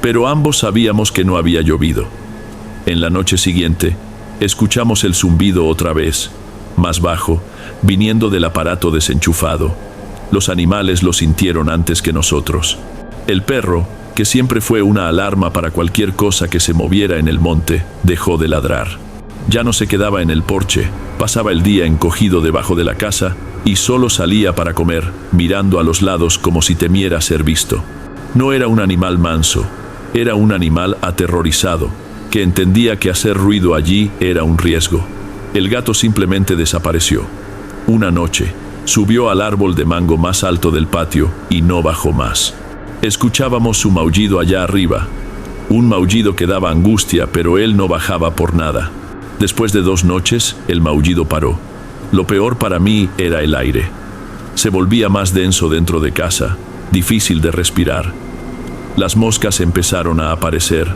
Pero ambos sabíamos que no había llovido. En la noche siguiente, escuchamos el zumbido otra vez, más bajo, viniendo del aparato desenchufado. Los animales lo sintieron antes que nosotros. El perro, que siempre fue una alarma para cualquier cosa que se moviera en el monte, dejó de ladrar. Ya no se quedaba en el porche, pasaba el día encogido debajo de la casa y solo salía para comer, mirando a los lados como si temiera ser visto. No era un animal manso, era un animal aterrorizado, que entendía que hacer ruido allí era un riesgo. El gato simplemente desapareció. Una noche, subió al árbol de mango más alto del patio y no bajó más. Escuchábamos su maullido allá arriba, un maullido que daba angustia, pero él no bajaba por nada. Después de 2 noches, el maullido paró. Lo peor para mí era el aire. Se volvía más denso dentro de casa, difícil de respirar. Las moscas empezaron a aparecer.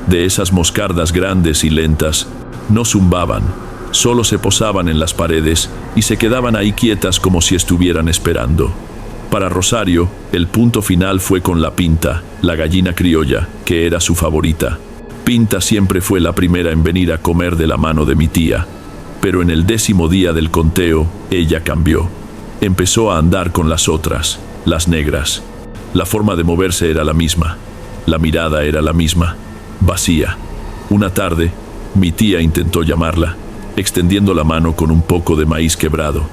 De esas moscardas grandes y lentas, no zumbaban, solo se posaban en las paredes y se quedaban ahí quietas como si estuvieran esperando. Para Rosario, el punto final fue con la Pinta, la gallina criolla, que era su favorita. Pinta siempre fue la primera en venir a comer de la mano de mi tía, pero en el 10º día del conteo, ella cambió. Empezó a andar con las otras, las negras. La forma de moverse era la misma, la mirada era la misma, vacía. Una tarde, mi tía intentó llamarla, extendiendo la mano con un poco de maíz quebrado.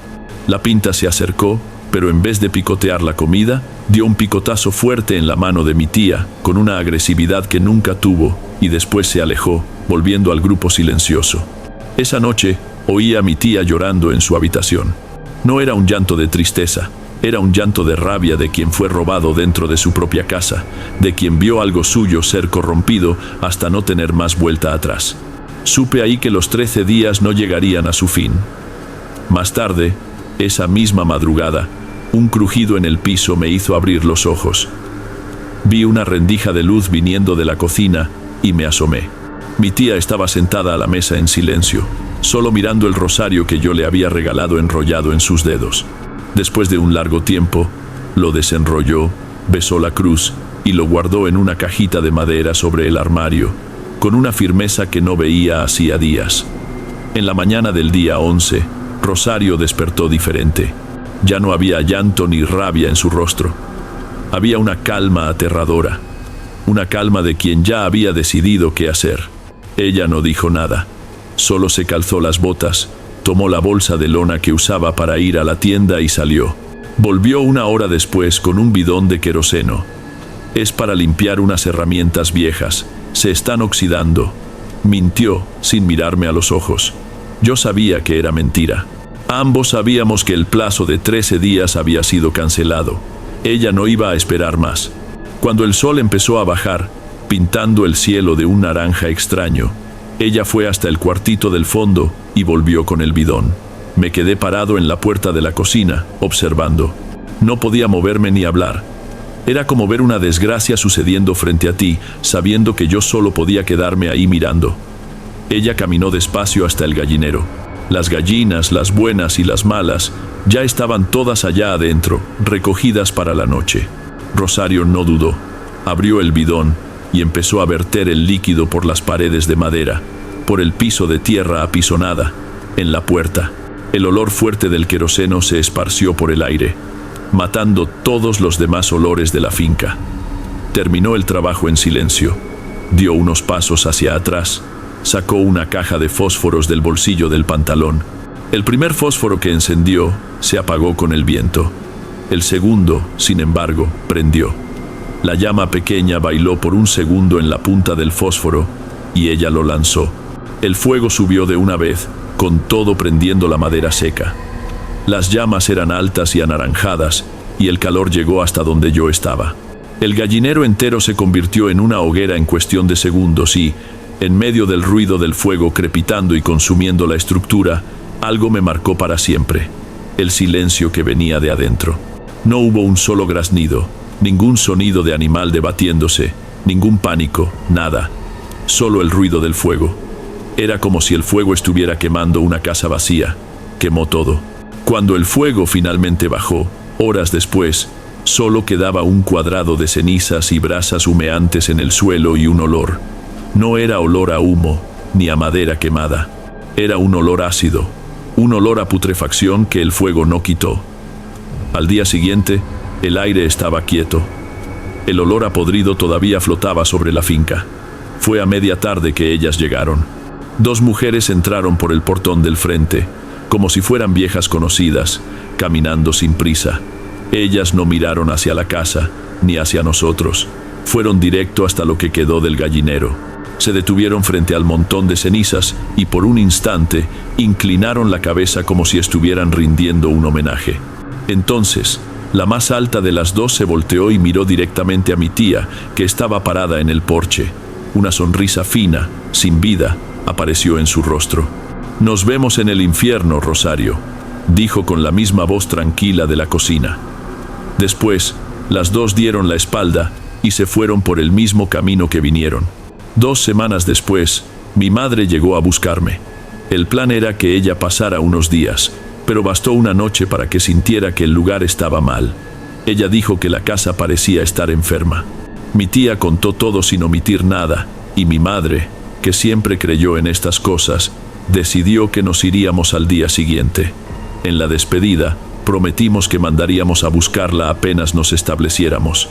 La Pinta se acercó, pero en vez de picotear la comida, dio un picotazo fuerte en la mano de mi tía, con una agresividad que nunca tuvo, y después se alejó, volviendo al grupo silencioso. Esa noche, oí a mi tía llorando en su habitación. No era un llanto de tristeza, era un llanto de rabia de quien fue robado dentro de su propia casa, de quien vio algo suyo ser corrompido hasta no tener más vuelta atrás. Supe ahí que los 13 días no llegarían a su fin. Más tarde, esa misma madrugada, un crujido en el piso me hizo abrir los ojos. Vi una rendija de luz viniendo de la cocina y me asomé. Mi tía estaba sentada a la mesa en silencio, solo mirando el rosario que yo le había regalado enrollado en sus dedos. Después de un largo tiempo, lo desenrolló, besó la cruz y lo guardó en una cajita de madera sobre el armario, con una firmeza que no veía hacía días. En la mañana del día 11, Rosario despertó diferente. Ya no había llanto ni rabia en su rostro. Había una calma aterradora, una calma de quien ya había decidido qué hacer. Ella no dijo nada, solo se calzó las botas, tomó la bolsa de lona que usaba para ir a la tienda y salió. Volvió 1 hora después con un bidón de queroseno. «Es para limpiar unas herramientas viejas, se están oxidando», mintió sin mirarme a los ojos. Yo sabía que era mentira. Ambos sabíamos que el plazo de 13 días había sido cancelado. Ella no iba a esperar más. Cuando el sol empezó a bajar, pintando el cielo de un naranja extraño, ella fue hasta el cuartito del fondo y volvió con el bidón. Me quedé parado en la puerta de la cocina, observando. No podía moverme ni hablar. Era como ver una desgracia sucediendo frente a ti, sabiendo que yo solo podía quedarme ahí mirando. Ella caminó despacio hasta el gallinero. Las gallinas, las buenas y las malas, ya estaban todas allá adentro, recogidas para la noche. Rosario no dudó. Abrió el bidón y empezó a verter el líquido por las paredes de madera, por el piso de tierra apisonada, en la puerta. El olor fuerte del queroseno se esparció por el aire, matando todos los demás olores de la finca. Terminó el trabajo en silencio. Dio unos pasos hacia atrás. Sacó una caja de fósforos del bolsillo del pantalón. El primer fósforo que encendió se apagó con el viento. El segundo, sin embargo, prendió. La llama pequeña bailó por un segundo en la punta del fósforo y ella lo lanzó. El fuego subió de una vez, con todo prendiendo la madera seca. Las llamas eran altas y anaranjadas y el calor llegó hasta donde yo estaba. El gallinero entero se convirtió en una hoguera en cuestión de segundos y, en medio del ruido del fuego crepitando y consumiendo la estructura, algo me marcó para siempre: el silencio que venía de adentro. No hubo un solo graznido, ningún sonido de animal debatiéndose, ningún pánico, nada. Solo el ruido del fuego. Era como si el fuego estuviera quemando una casa vacía. Quemó todo. Cuando el fuego finalmente bajó, horas después, solo quedaba un cuadrado de cenizas y brasas humeantes en el suelo y un olor. No era olor a humo, ni a madera quemada. Era un olor ácido, un olor a putrefacción que el fuego no quitó. Al día siguiente, el aire estaba quieto. El olor a podrido todavía flotaba sobre la finca. Fue a media tarde que ellas llegaron. 2 mujeres entraron por el portón del frente, como si fueran viejas conocidas, caminando sin prisa. Ellas no miraron hacia la casa, ni hacia nosotros. Fueron directo hasta lo que quedó del gallinero. Se detuvieron frente al montón de cenizas y por un instante inclinaron la cabeza como si estuvieran rindiendo un homenaje. Entonces, la más alta de las 2 se volteó y miró directamente a mi tía, que estaba parada en el porche. Una sonrisa fina, sin vida, apareció en su rostro. «Nos vemos en el infierno, Rosario», dijo con la misma voz tranquila de la cocina. Después, las 2 dieron la espalda y se fueron por el mismo camino que vinieron. 2 semanas después, mi madre llegó a buscarme. El plan era que ella pasara unos días, pero bastó una noche para que sintiera que el lugar estaba mal. Ella dijo que la casa parecía estar enferma. Mi tía contó todo sin omitir nada, y mi madre, que siempre creyó en estas cosas, decidió que nos iríamos al día siguiente. En la despedida, prometimos que mandaríamos a buscarla apenas nos estableciéramos.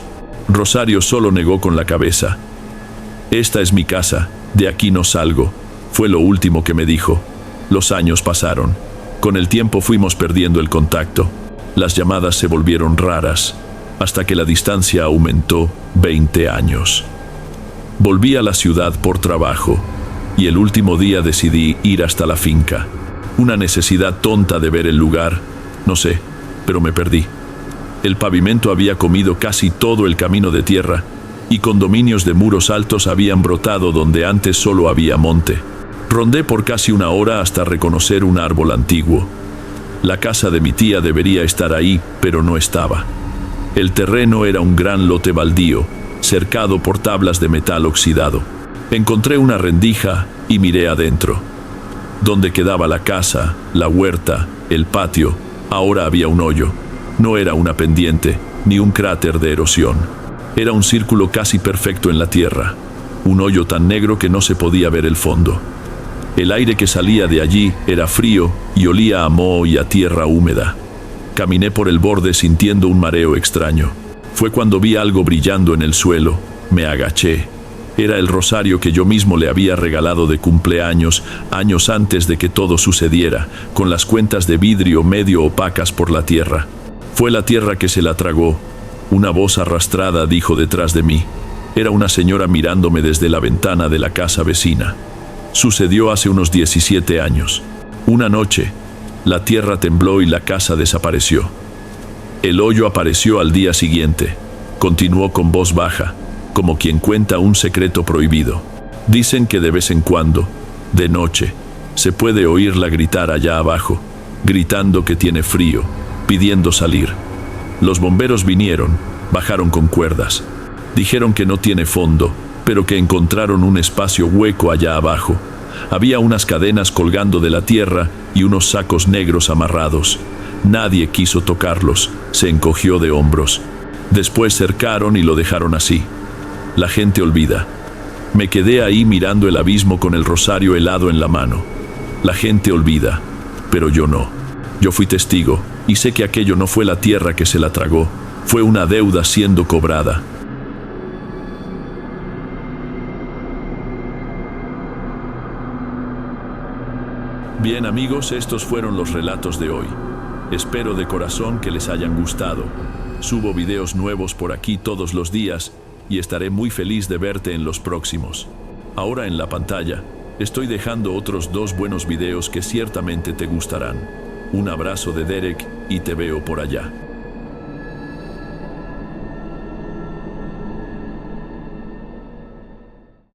Rosario solo negó con la cabeza. «Esta es mi casa, de aquí no salgo», fue lo último que me dijo. Los años pasaron. Con el tiempo fuimos perdiendo el contacto. Las llamadas se volvieron raras, hasta que la distancia aumentó 20 años. Volví a la ciudad por trabajo, y el último día decidí ir hasta la finca. Una necesidad tonta de ver el lugar, no sé, pero me perdí. El pavimento había comido casi todo el camino de tierra, y condominios de muros altos habían brotado donde antes solo había monte. Rondé por casi una hora hasta reconocer un árbol antiguo. La casa de mi tía debería estar ahí, pero no estaba. El terreno era un gran lote baldío, cercado por tablas de metal oxidado. Encontré una rendija y miré adentro. Donde quedaba la casa, la huerta, el patio, ahora había un hoyo. No era una pendiente, ni un cráter de erosión. Era un círculo casi perfecto en la tierra. Un hoyo tan negro que no se podía ver el fondo. El aire que salía de allí era frío y olía a moho y a tierra húmeda. Caminé por el borde sintiendo un mareo extraño. Fue cuando vi algo brillando en el suelo. Me agaché. Era el rosario que yo mismo le había regalado de cumpleaños, años antes de que todo sucediera, con las cuentas de vidrio medio opacas por la tierra. Fue la tierra que se la tragó. Una voz arrastrada dijo detrás de mí. Era una señora mirándome desde la ventana de la casa vecina. Sucedió hace unos 17 años. Una noche, la tierra tembló y la casa desapareció. El hoyo apareció al día siguiente. Continuó con voz baja, como quien cuenta un secreto prohibido. Dicen que de vez en cuando, de noche, se puede oírla gritar allá abajo, gritando que tiene frío, pidiendo salir. Los bomberos vinieron, bajaron con cuerdas. Dijeron que no tiene fondo, pero que encontraron un espacio hueco allá abajo. Había unas cadenas colgando de la tierra y unos sacos negros amarrados. Nadie quiso tocarlos, se encogió de hombros. Después cercaron y lo dejaron así. La gente olvida. Me quedé ahí mirando el abismo con el rosario helado en la mano. La gente olvida, pero yo no. Yo fui testigo y sé que aquello no fue la tierra que se la tragó, fue una deuda siendo cobrada. Bien amigos, estos fueron los relatos de hoy. Espero de corazón que les hayan gustado. Subo videos nuevos por aquí todos los días y estaré muy feliz de verte en los próximos. Ahora en la pantalla estoy dejando otros 2 buenos videos que ciertamente te gustarán. Un abrazo de Derek y te veo por allá.